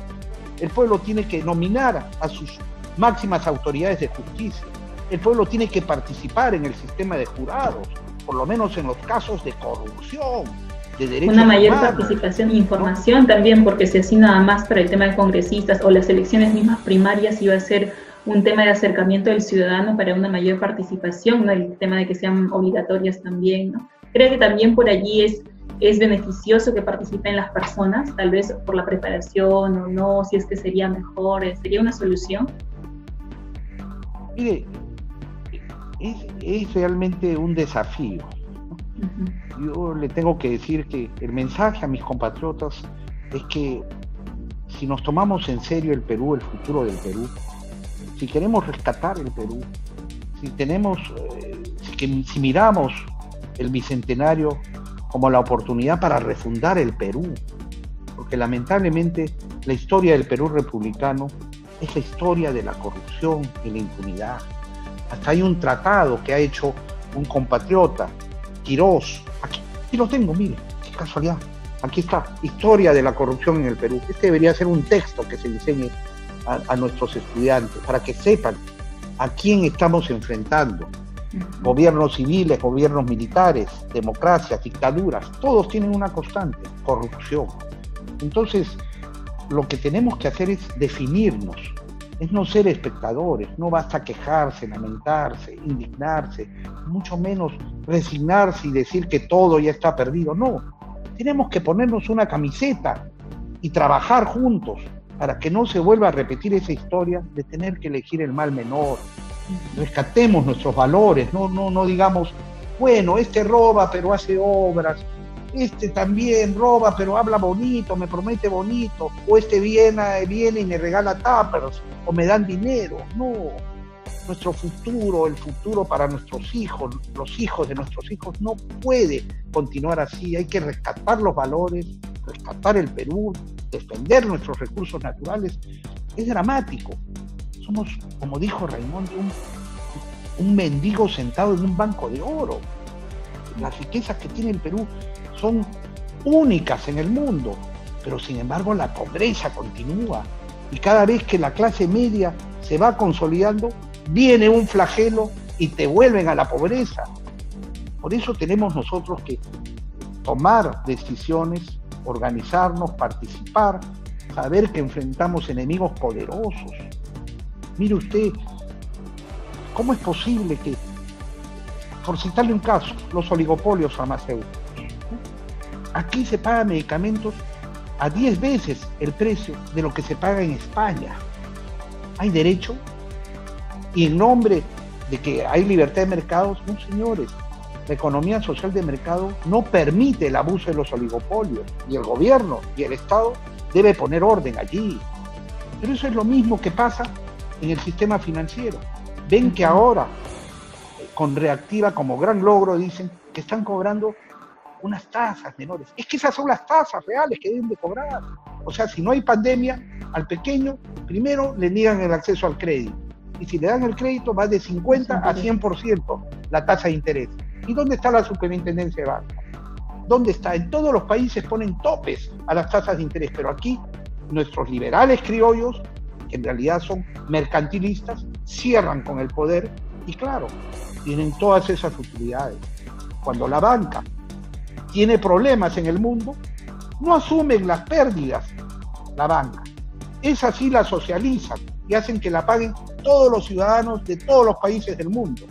El pueblo tiene que nominar a sus máximas autoridades de justicia. El pueblo tiene que participar en el sistema de jurados, por lo menos en los casos de corrupción, de derechos humanos. Una mayor humanos, participación e información, ¿no? También, porque si así nada más para el tema de congresistas o las elecciones mismas primarias iba a ser un tema de acercamiento del ciudadano para una mayor participación, ¿no? El tema de que sean obligatorias también, ¿no? Creo que también por allí es beneficioso que participen las personas, tal vez por la preparación o no, si es que sería mejor, sería una solución. Mire, es realmente un desafío, ¿no? Yo le tengo que decir que el mensaje a mis compatriotas es que si nos tomamos en serio el Perú, el futuro del Perú, si queremos rescatar el Perú, si miramos el Bicentenario como la oportunidad para refundar el Perú, porque lamentablemente la historia del Perú republicano es la historia de la corrupción y la impunidad. Hasta hay un tratado que ha hecho un compatriota, Quirós. Aquí lo tengo, mire, qué casualidad. Aquí está, historia de la corrupción en el Perú. Este debería ser un texto que se enseñe a nuestros estudiantes, para que sepan a quién estamos enfrentando. Gobiernos civiles, gobiernos militares, democracias, dictaduras, todos tienen una constante, corrupción. Entonces, lo que tenemos que hacer es definirnos, es no ser espectadores, no basta quejarse, lamentarse, indignarse, mucho menos resignarse y decir que todo ya está perdido. No, tenemos que ponernos una camiseta y trabajar juntos para que no se vuelva a repetir esa historia de tener que elegir el mal menor. Rescatemos nuestros valores, no digamos, bueno, este roba pero hace obras, este también roba pero habla bonito, me promete bonito, o este viene y me regala tuppers, o me dan dinero. No, nuestro futuro, el futuro para nuestros hijos, los hijos de nuestros hijos, no puede continuar así. Hay que rescatar los valores, rescatar el Perú, defender nuestros recursos naturales. Es dramático. Somos, como dijo Raimundo, un mendigo sentado en un banco de oro. Las riquezas que tiene el Perú son únicas en el mundo, pero sin embargo la pobreza continúa, y cada vez que la clase media se va consolidando, viene un flagelo y te vuelven a la pobreza. Por eso tenemos nosotros que tomar decisiones, organizarnos, participar, saber que enfrentamos enemigos poderosos. Mire usted, ¿cómo es posible que, por citarle un caso, los oligopolios farmacéuticos, aquí se pagan medicamentos a 10 veces el precio de lo que se paga en España? ¿Hay derecho? Y en nombre de que hay libertad de mercados, no, señores. La economía social de mercado no permite el abuso de los oligopolios, y el gobierno y el Estado debe poner orden allí. Pero eso es lo mismo que pasa en el sistema financiero. Ven que ahora, con Reactiva como gran logro, dicen que están cobrando unas tasas menores. Es que esas son las tasas reales que deben de cobrar. O sea, si no hay pandemia, al pequeño primero le niegan el acceso al crédito. Y si le dan el crédito, va de 50 a 100% la tasa de interés. ¿Y dónde está la superintendencia de banca? ¿Dónde está? En todos los países ponen topes a las tasas de interés, pero aquí nuestros liberales criollos, que en realidad son mercantilistas, cierran con el poder y claro, tienen todas esas utilidades. Cuando la banca tiene problemas en el mundo, no asumen las pérdidas la banca. Esas sí la socializan y hacen que la paguen todos los ciudadanos de todos los países del mundo.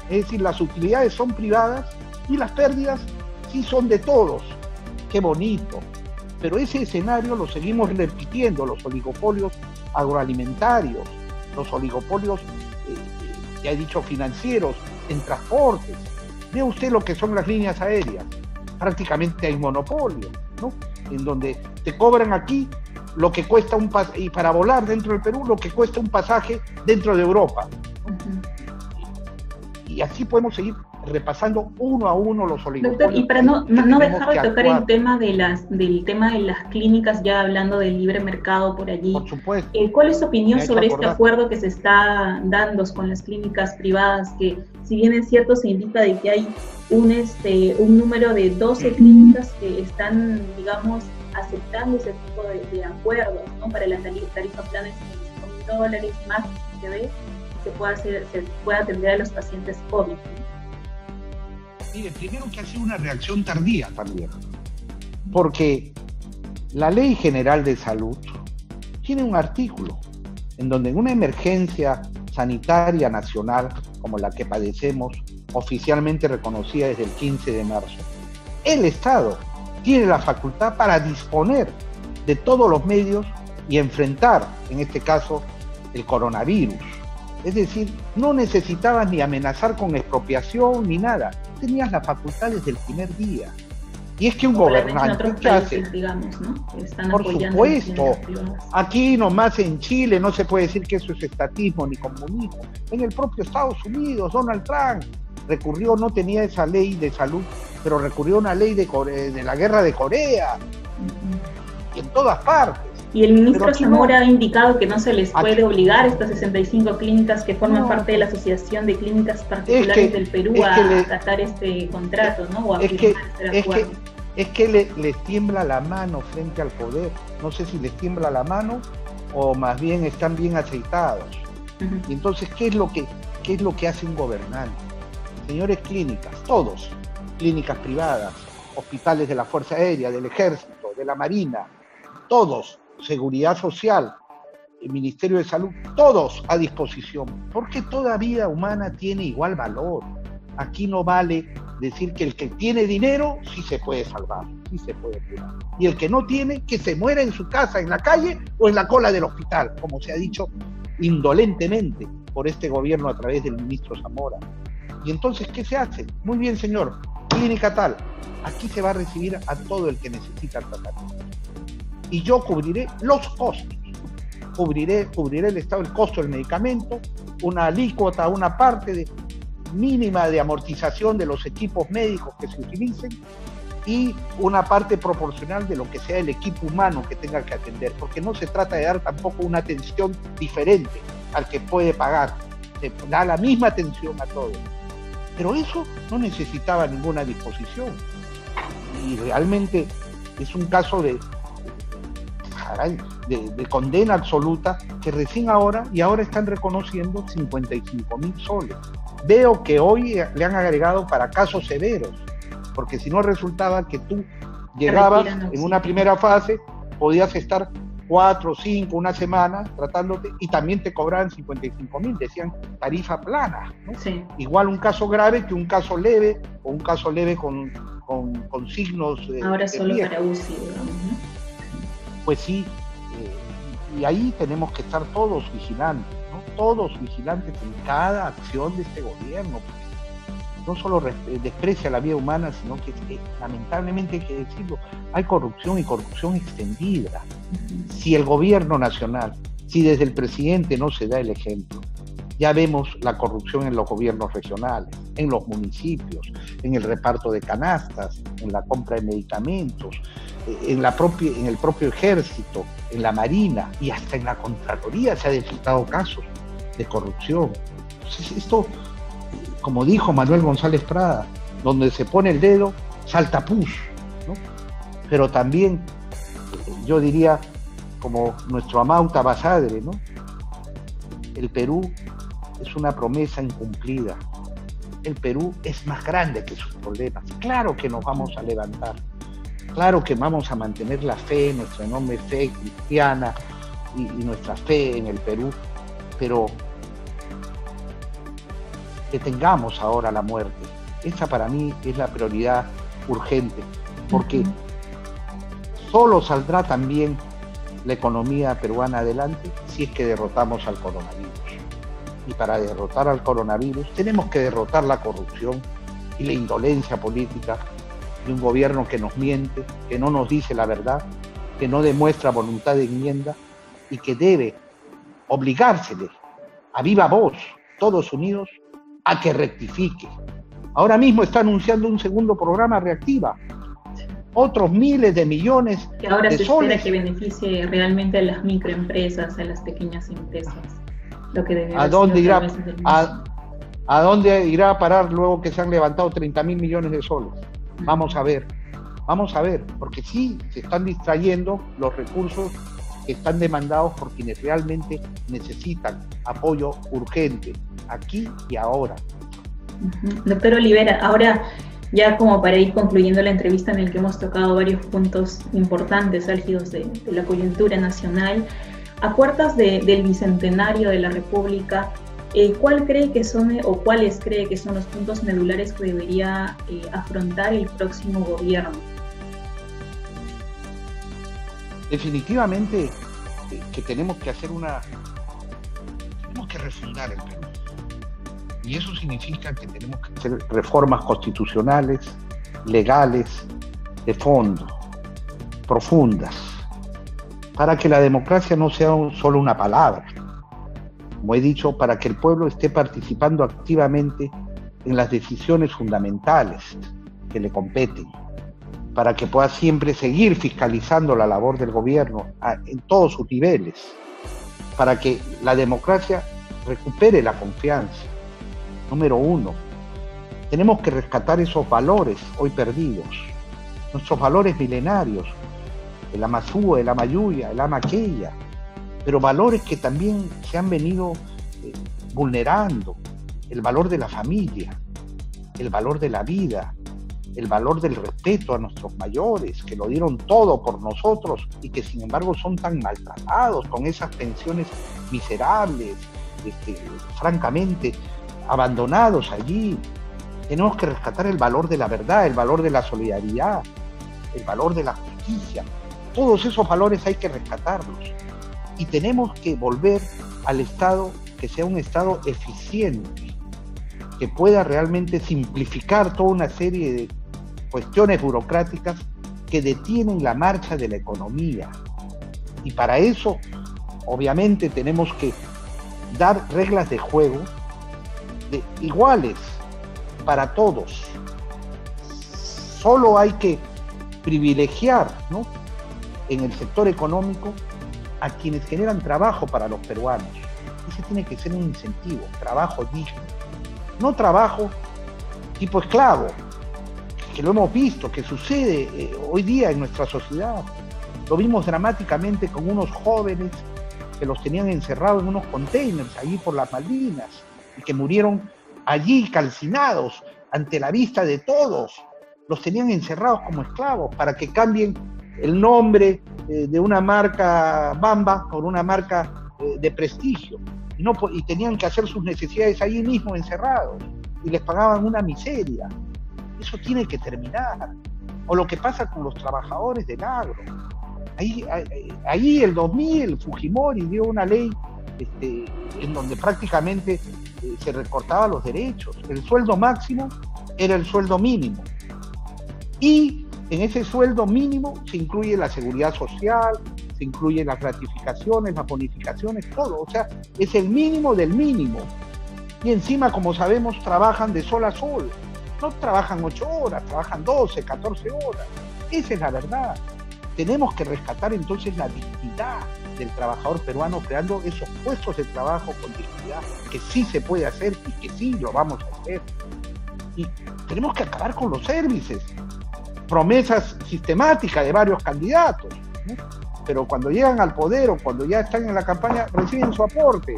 Es decir, las utilidades son privadas y las pérdidas sí son de todos. ¡Qué bonito! Pero ese escenario lo seguimos repitiendo, los oligopolios agroalimentarios, los oligopolios, ya he dicho, financieros, en transportes. Vea usted lo que son las líneas aéreas. Prácticamente hay monopolio, ¿no? En donde te cobran aquí lo que cuesta un pasaje, y para volar dentro del Perú, lo que cuesta un pasaje dentro de Europa. Y así podemos seguir repasando uno a uno los oligopolios. Doctor, y para no dejar de tocar el tema del tema de las clínicas, ya hablando del libre mercado por allí. Por supuesto. ¿Cuál es su opinión sobre este acuerdo que se está dando con las clínicas privadas? Que si bien es cierto, se indica de que hay un número de 12 clínicas que están, digamos, aceptando ese tipo de acuerdos, ¿no? Para las tarifas planes de $5,000 más que ve, se pueda atender a los pacientes COVID. Mire, primero que ha sido una reacción tardía también, porque la Ley General de Salud tiene un artículo en donde en una emergencia sanitaria nacional como la que padecemos, oficialmente reconocida desde el 15 de marzo, el Estado tiene la facultad para disponer de todos los medios y enfrentar, en este caso, el coronavirus. Es decir, no necesitabas ni amenazar con expropiación ni nada. Tenías la facultad desde el primer día. Y es que un gobernante, ¿qué hace? Digamos, ¿no? Por supuesto, aquí nomás en Chile no se puede decir que eso es estatismo ni comunismo. En el propio Estados Unidos, Donald Trump recurrió, no tenía esa ley de salud, pero recurrió a una ley de la guerra de Corea. Y en todas partes. Y el ministro Zamora ha indicado que no se les puede obligar a estas 65 clínicas que forman parte de la Asociación de Clínicas Particulares del Perú a acatar este contrato, ¿no? O a firmar este acuerdo. Es que les tiembla la mano frente al poder. No sé si les tiembla la mano o más bien están bien aceitados. Y entonces, ¿qué es lo que hace un gobernante? Señores, clínicas, todos, clínicas privadas, hospitales de la Fuerza Aérea, del Ejército, de la Marina, todos, Seguridad Social, el Ministerio de Salud, todos a disposición, porque toda vida humana tiene igual valor. Aquí no vale decir que el que tiene dinero sí se puede salvar, sí se puede curar. Y el que no tiene, que se muera en su casa, en la calle o en la cola del hospital, como se ha dicho indolentemente por este gobierno a través del ministro Zamora. Y entonces, ¿qué se hace? Muy bien, señor, clínica tal, aquí se va a recibir a todo el que necesita tratamiento. Y yo cubriré los costos, cubriré el Estado, el costo del medicamento, una alícuota, una parte mínima de amortización de los equipos médicos que se utilicen y una parte proporcional de lo que sea el equipo humano que tenga que atender, porque no se trata de dar tampoco una atención diferente al que puede pagar, se da la misma atención a todos. Pero eso no necesitaba ninguna disposición y realmente es un caso de condena absoluta que recién ahora están reconociendo 55.000 soles. Veo que hoy le han agregado para casos severos, porque si no resultaba que tú llegabas en una primera fase, podías estar 4, 5, una semana tratándote y también te cobraban 55.000, decían tarifa plana, ¿no? Sí. Igual un caso grave que un caso leve o un caso leve con signos ahora solo para UCI, digamos, ¿no? Pues sí, y ahí tenemos que estar todos vigilantes, ¿no? Todos vigilantes en cada acción de este gobierno. No solo desprecia la vida humana, sino que lamentablemente hay que decirlo, hay corrupción y corrupción extendida. Si el gobierno nacional, si desde el presidente no se da el ejemplo, ya vemos la corrupción en los gobiernos regionales, en los municipios, en el reparto de canastas, en la compra de medicamentos, en el propio ejército, en la marina y hasta en la Contraloría se han detectado casos de corrupción. Entonces esto, como dijo Manuel González Prada, donde se pone el dedo, salta pus, ¿no? Pero también, yo diría, como nuestro Amauta Basadre, ¿no? El Perú es una promesa incumplida. El Perú es más grande que sus problemas. Claro que nos vamos a levantar. Claro que vamos a mantener la fe, nuestra enorme fe cristiana y nuestra fe en el Perú, pero detengamos ahora la muerte. Esa para mí es la prioridad urgente, porque solo saldrá también la economía peruana adelante si es que derrotamos al coronavirus. Y para derrotar al coronavirus tenemos que derrotar la corrupción y la indolencia política de un gobierno que nos miente, que no nos dice la verdad, que no demuestra voluntad de enmienda y que debe obligársele a viva voz, todos unidos, a que rectifique. Ahora mismo está anunciando un segundo programa Reactiva, otros miles de millones que ahora de se soles. Espera que beneficie realmente a las microempresas, a las pequeñas empresas. Lo que ¿A dónde irá a parar luego que se han levantado 30.000 millones de soles? Vamos a ver, porque sí se están distrayendo los recursos que están demandados por quienes realmente necesitan apoyo urgente, aquí y ahora. Doctor Olivera, ahora ya como para ir concluyendo la entrevista en la que hemos tocado varios puntos importantes, álgidos de la coyuntura nacional, a puertas del bicentenario de la República, ¿cuáles cree que son los puntos medulares que debería afrontar el próximo gobierno? Definitivamente que tenemos que refundar el Perú. Y eso significa que tenemos que hacer reformas constitucionales, legales, de fondo, profundas, para que la democracia no sea solo una palabra. Como he dicho, para que el pueblo esté participando activamente en las decisiones fundamentales que le competen, para que pueda siempre seguir fiscalizando la labor del gobierno en todos sus niveles, para que la democracia recupere la confianza. Número uno, tenemos que rescatar esos valores hoy perdidos, nuestros valores milenarios, el Amazú, el Amayuya, el Amaqueya, pero valores que también se han venido vulnerando, el valor de la familia, el valor de la vida, el valor del respeto a nuestros mayores, que lo dieron todo por nosotros y que sin embargo son tan maltratados con esas pensiones miserables, francamente abandonados allí. Tenemos que rescatar el valor de la verdad, el valor de la solidaridad, el valor de la justicia. Todos esos valores hay que rescatarlos. Y tenemos que volver al Estado que sea un Estado eficiente, que pueda realmente simplificar toda una serie de cuestiones burocráticas que detienen la marcha de la economía. Y para eso, obviamente, tenemos que dar reglas de juego iguales para todos. Solo hay que privilegiar, ¿no?, en el sector económico a quienes generan trabajo para los peruanos. Ese tiene que ser un incentivo, trabajo digno. No trabajo tipo esclavo, que lo hemos visto, que sucede hoy día en nuestra sociedad. Lo vimos dramáticamente con unos jóvenes que los tenían encerrados en unos containers allí por las Malvinas y que murieron allí calcinados ante la vista de todos. Los tenían encerrados como esclavos para que cambien el nombre de una marca Bamba por una marca de prestigio. Y tenían que hacer sus necesidades allí mismo encerrados. Y les pagaban una miseria. Eso tiene que terminar. O lo que pasa con los trabajadores del agro. Ahí el 2000 Fujimori dio una ley en donde prácticamente se recortaban los derechos. El sueldo máximo era el sueldo mínimo. Y en ese sueldo mínimo se incluye la seguridad social, se incluyen las gratificaciones, las bonificaciones, todo. O sea, es el mínimo del mínimo. Y encima, como sabemos, trabajan de sol a sol. No trabajan 8 horas, trabajan 12, 14 horas. Esa es la verdad. Tenemos que rescatar entonces la dignidad del trabajador peruano, creando esos puestos de trabajo con dignidad, que sí se puede hacer y que sí lo vamos a hacer. Y tenemos que acabar con los servicios. Promesas sistemáticas de varios candidatos, ¿no? Pero cuando llegan al poder o cuando ya están en la campaña, reciben su aporte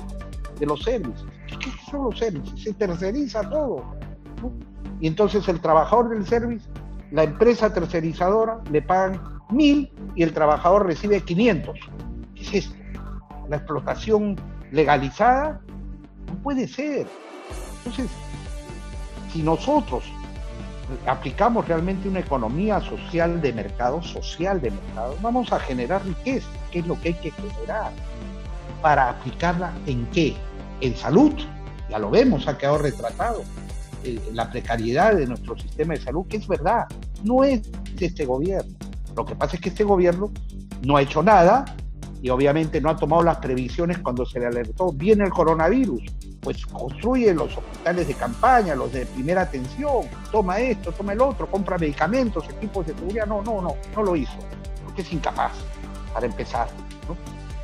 de los servicios. ¿Qué son los servicios? Se terceriza todo, ¿no? Y entonces el trabajador del servicio, la empresa tercerizadora, le pagan 1.000 y el trabajador recibe 500. ¿Qué es esto? La explotación legalizada no puede ser. Entonces, si nosotros aplicamos realmente una economía social de mercado, vamos a generar riqueza, que es lo que hay que generar. ¿Para aplicarla en qué? En salud, ya lo vemos, ha quedado retratado. La precariedad de nuestro sistema de salud, que es verdad, no es de este gobierno. Lo que pasa es que este gobierno no ha hecho nada y obviamente no ha tomado las previsiones cuando se le alertó. Viene el coronavirus, pues construye los hospitales de campaña, los de primera atención, toma esto, toma el otro, compra medicamentos, equipos de seguridad. No lo hizo, porque es incapaz, para empezar, ¿no?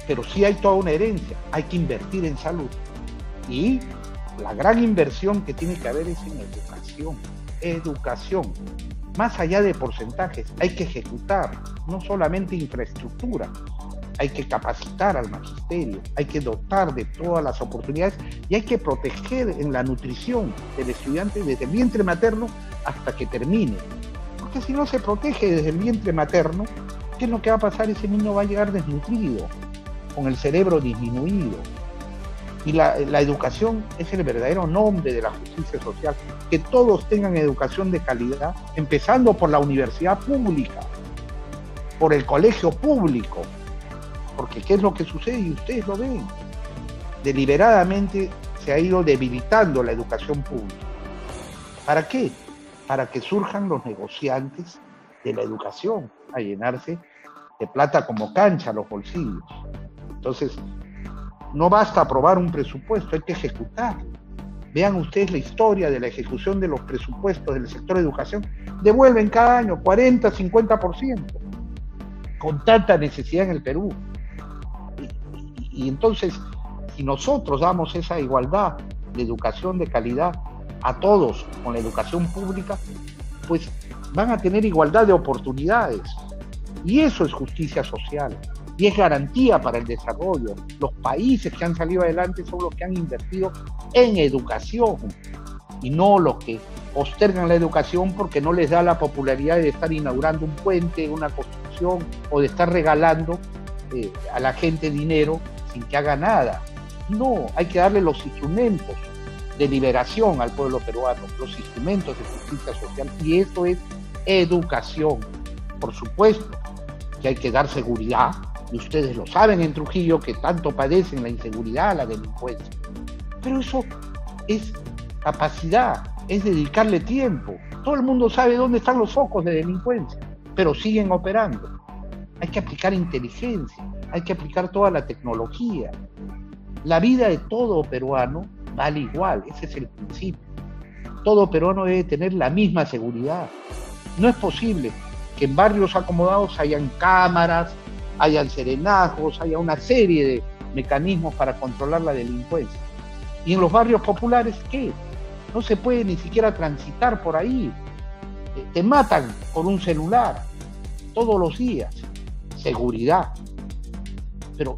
Pero sí hay toda una herencia, hay que invertir en salud. Y la gran inversión que tiene que haber es en educación. Más allá de porcentajes, hay que ejecutar, no solamente infraestructura, hay que capacitar al magisterio, hay que dotar de todas las oportunidades y hay que proteger en la nutrición del estudiante desde el vientre materno hasta que termine. Porque si no se protege desde el vientre materno, ¿qué es lo que va a pasar? Ese niño va a llegar desnutrido, con el cerebro disminuido. Y la educación es el verdadero nombre de la justicia social. Que todos tengan educación de calidad, empezando por la universidad pública, por el colegio público. Porque ¿qué es lo que sucede? Y ustedes lo ven. Deliberadamente se ha ido debilitando la educación pública. ¿Para qué? Para que surjan los negociantes de la educación, a llenarse de plata como cancha los bolsillos. Entonces, no basta aprobar un presupuesto, hay que ejecutarlo. Vean ustedes la historia de la ejecución de los presupuestos del sector de educación. Devuelven cada año 40, 50%, con tanta necesidad en el Perú. Y entonces, si nosotros damos esa igualdad de educación de calidad a todos con la educación pública, pues van a tener igualdad de oportunidades. Y eso es justicia social. Y es garantía para el desarrollo. Los países que han salido adelante son los que han invertido en educación y no los que postergan la educación porque no les da la popularidad de estar inaugurando un puente, una construcción o de estar regalando a la gente dinero sin que haga nada. No, hay que darle los instrumentos de liberación al pueblo peruano, los instrumentos de justicia social, y eso es educación. Por supuesto que hay que dar seguridad, y ustedes lo saben en Trujillo, que tanto padecen la inseguridad, la delincuencia. Pero eso es capacidad, es dedicarle tiempo. Todo el mundo sabe dónde están los focos de delincuencia, pero siguen operando. Hay que aplicar inteligencia, hay que aplicar toda la tecnología. La vida de todo peruano vale igual, ese es el principio. Todo peruano debe tener la misma seguridad. No es posible que en barrios acomodados hayan cámaras, hayan serenazgos, haya una serie de mecanismos para controlar la delincuencia. Y en los barrios populares, ¿qué? No se puede ni siquiera transitar por ahí. Te matan por un celular todos los días. Seguridad. Pero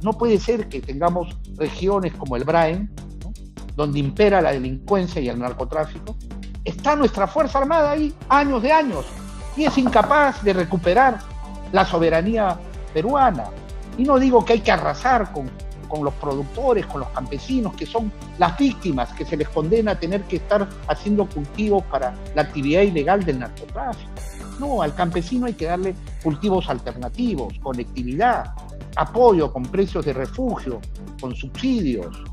no puede ser que tengamos regiones como el Brain, ¿no?, donde impera la delincuencia y el narcotráfico, está nuestra Fuerza Armada ahí años de años y es incapaz de recuperar la soberanía peruana. Y no digo que hay que arrasar con los productores, con los campesinos, que son las víctimas, que se les condena a tener que estar haciendo cultivos para la actividad ilegal del narcotráfico. No, al campesino hay que darle cultivos alternativos, conectividad, apoyo con precios de refugio, con subsidios,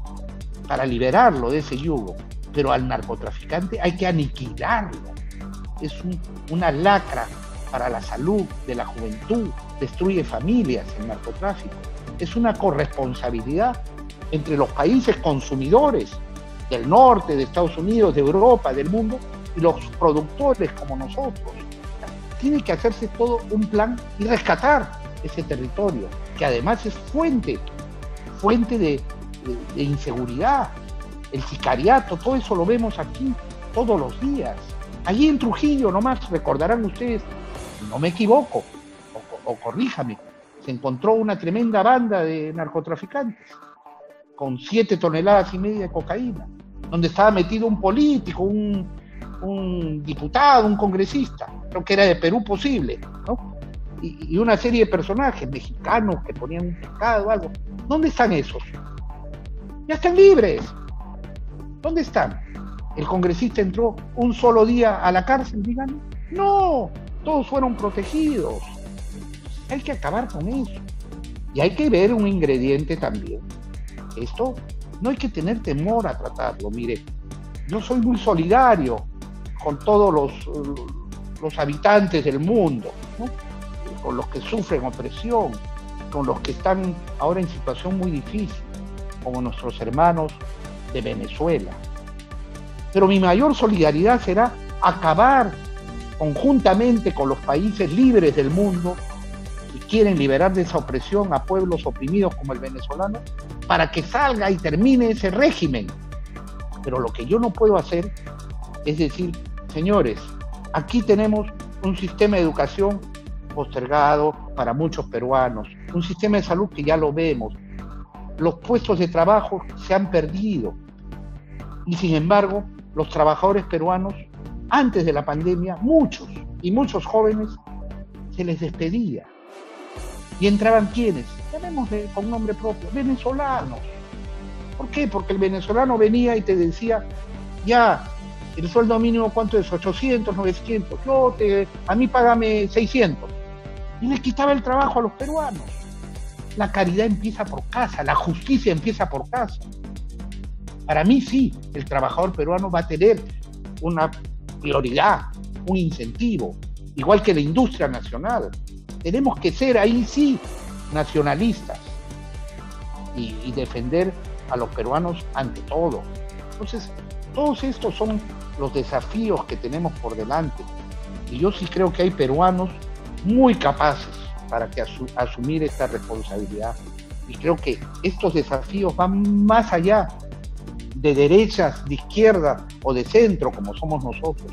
para liberarlo de ese yugo. Pero al narcotraficante hay que aniquilarlo. Es una lacra para la salud de la juventud, destruye familias el narcotráfico. Es una corresponsabilidad entre los países consumidores del norte, de Estados Unidos, de Europa, del mundo, y los productores como nosotros. Tiene que hacerse todo un plan y rescatar ese territorio, que además es fuente de inseguridad, el sicariato, todo eso lo vemos aquí todos los días. Allí en Trujillo nomás, recordarán ustedes, si no me equivoco, o corríjame, se encontró una tremenda banda de narcotraficantes con 7,5 toneladas de cocaína, donde estaba metido un político, un diputado, un congresista, creo que era de Perú Posible, ¿no? Y una serie de personajes mexicanos que ponían un pescado o algo. ¿Dónde están esos? Ya están libres. ¿Dónde están? ¿El congresista entró un solo día a la cárcel, díganme? No, todos fueron protegidos. Hay que acabar con eso. Y hay que ver un ingrediente también. Esto no hay que tener temor a tratarlo. Mire, yo soy muy solidario con todos los habitantes del mundo, ¿no? Con los que sufren opresión, con los que están ahora en situación muy difícil, como nuestros hermanos de Venezuela. Pero mi mayor solidaridad será acabar conjuntamente con los países libres del mundo que quieren liberar de esa opresión a pueblos oprimidos como el venezolano, para que salga y termine ese régimen. Pero lo que yo no puedo hacer es decir, señores, aquí tenemos un sistema de educación postergado para muchos peruanos, un sistema de salud que ya lo vemos, los puestos de trabajo se han perdido y sin embargo los trabajadores peruanos antes de la pandemia, muchos jóvenes se les despedía y entraban ¿quiénes? Llamémosle con nombre propio, venezolanos. ¿Por qué? Porque el venezolano venía y te decía, ya, el sueldo mínimo ¿cuánto es? 800, 900, a mí págame 600. Y le quitaba el trabajo a los peruanos. La caridad empieza por casa, la justicia empieza por casa. Para mí sí, el trabajador peruano va a tener una prioridad, un incentivo, igual que la industria nacional. Tenemos que ser ahí sí nacionalistas y defender a los peruanos ante todo. Entonces, todos estos son los desafíos que tenemos por delante. Y yo sí creo que hay peruanos muy capaces para que asumir esta responsabilidad. Y creo que estos desafíos van más allá de derechas, de izquierda o de centro, como somos nosotros.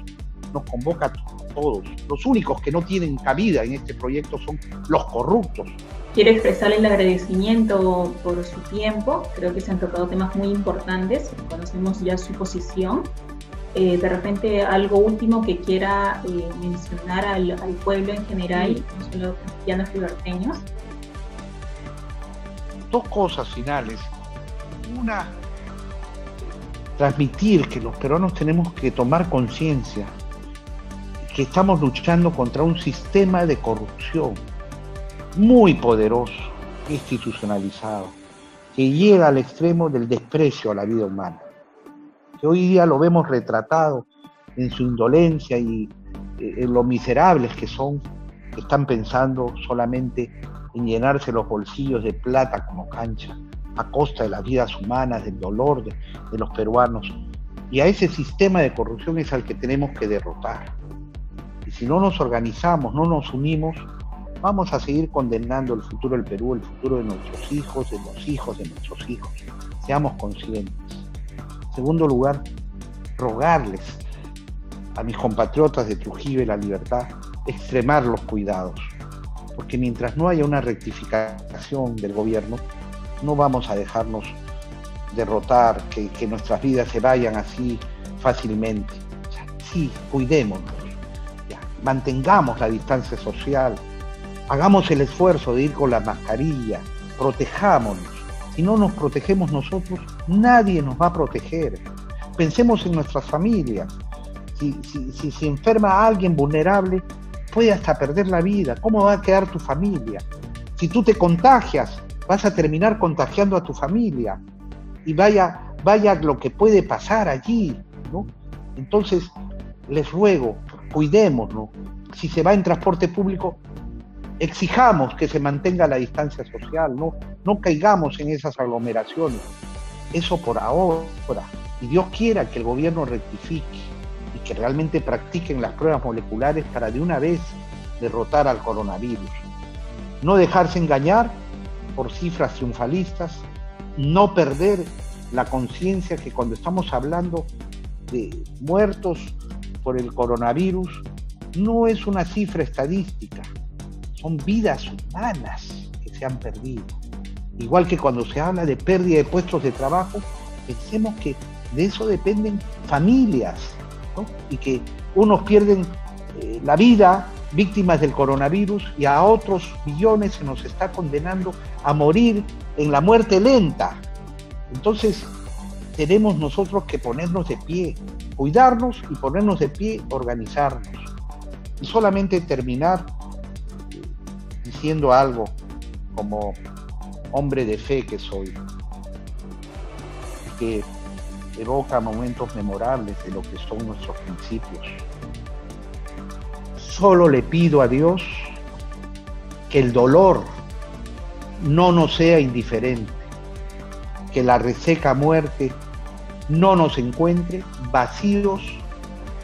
Nos convoca a todos. Los únicos que no tienen cabida en este proyecto son los corruptos. Quiero expresarle el agradecimiento por su tiempo. Creo que se han tocado temas muy importantes. Conocemos ya su posición. De repente, algo último que quiera mencionar al pueblo en general, no solo cristianos ribarteños. Dos cosas finales. Una, transmitir que los peruanos tenemos que tomar conciencia que estamos luchando contra un sistema de corrupción muy poderoso, institucionalizado, que llega al extremo del desprecio a la vida humana, que hoy día lo vemos retratado en su indolencia y en lo miserables que son, que están pensando solamente en llenarse los bolsillos de plata como cancha, a costa de las vidas humanas, del dolor de los peruanos. Y a ese sistema de corrupción es al que tenemos que derrotar. Y si no nos organizamos, no nos unimos, vamos a seguir condenando el futuro del Perú, el futuro de nuestros hijos, de los hijos de nuestros hijos. Seamos conscientes. En segundo lugar, rogarles a mis compatriotas de Trujillo y La Libertad extremar los cuidados, porque mientras no haya una rectificación del gobierno, no vamos a dejarnos derrotar, que nuestras vidas se vayan así fácilmente. O sea, sí, cuidémonos, ya, mantengamos la distancia social, hagamos el esfuerzo de ir con la mascarilla, protejámonos. Si no nos protegemos nosotros, nadie nos va a proteger. Pensemos en nuestras familias. Si se enferma a alguien vulnerable, puede hasta perder la vida. ¿Cómo va a quedar tu familia? Si tú te contagias, vas a terminar contagiando a tu familia. Y vaya lo que puede pasar allí, ¿no? Entonces, les ruego, cuidémonos. Si se va en transporte público, exijamos que se mantenga la distancia social, no caigamos en esas aglomeraciones. Eso por ahora. Y Dios quiera que el gobierno rectifique y que realmente practiquen las pruebas moleculares para de una vez derrotar al coronavirus. No dejarse engañar por cifras triunfalistas, no perder la conciencia que cuando estamos hablando de muertos por el coronavirus, no es una cifra estadística, son vidas humanas que se han perdido. Igual que cuando se habla de pérdida de puestos de trabajo, pensemos que de eso dependen familias, ¿no? Y que unos pierden la vida víctimas del coronavirus y a otros millones se nos está condenando a morir en la muerte lenta. Entonces tenemos nosotros que ponernos de pie, cuidarnos y ponernos de pie, organizarnos. Y solamente terminar diciendo algo como hombre de fe que soy, que evoca momentos memorables de lo que son nuestros principios. Solo le pido a Dios que el dolor no nos sea indiferente, que la reseca muerte no nos encuentre vacíos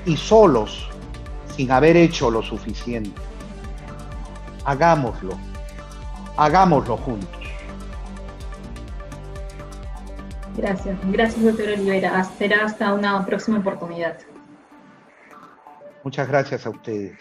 y solos sin haber hecho lo suficiente. Hagámoslo juntos. Gracias, doctor Olivera. Será hasta una próxima oportunidad. Muchas gracias a ustedes.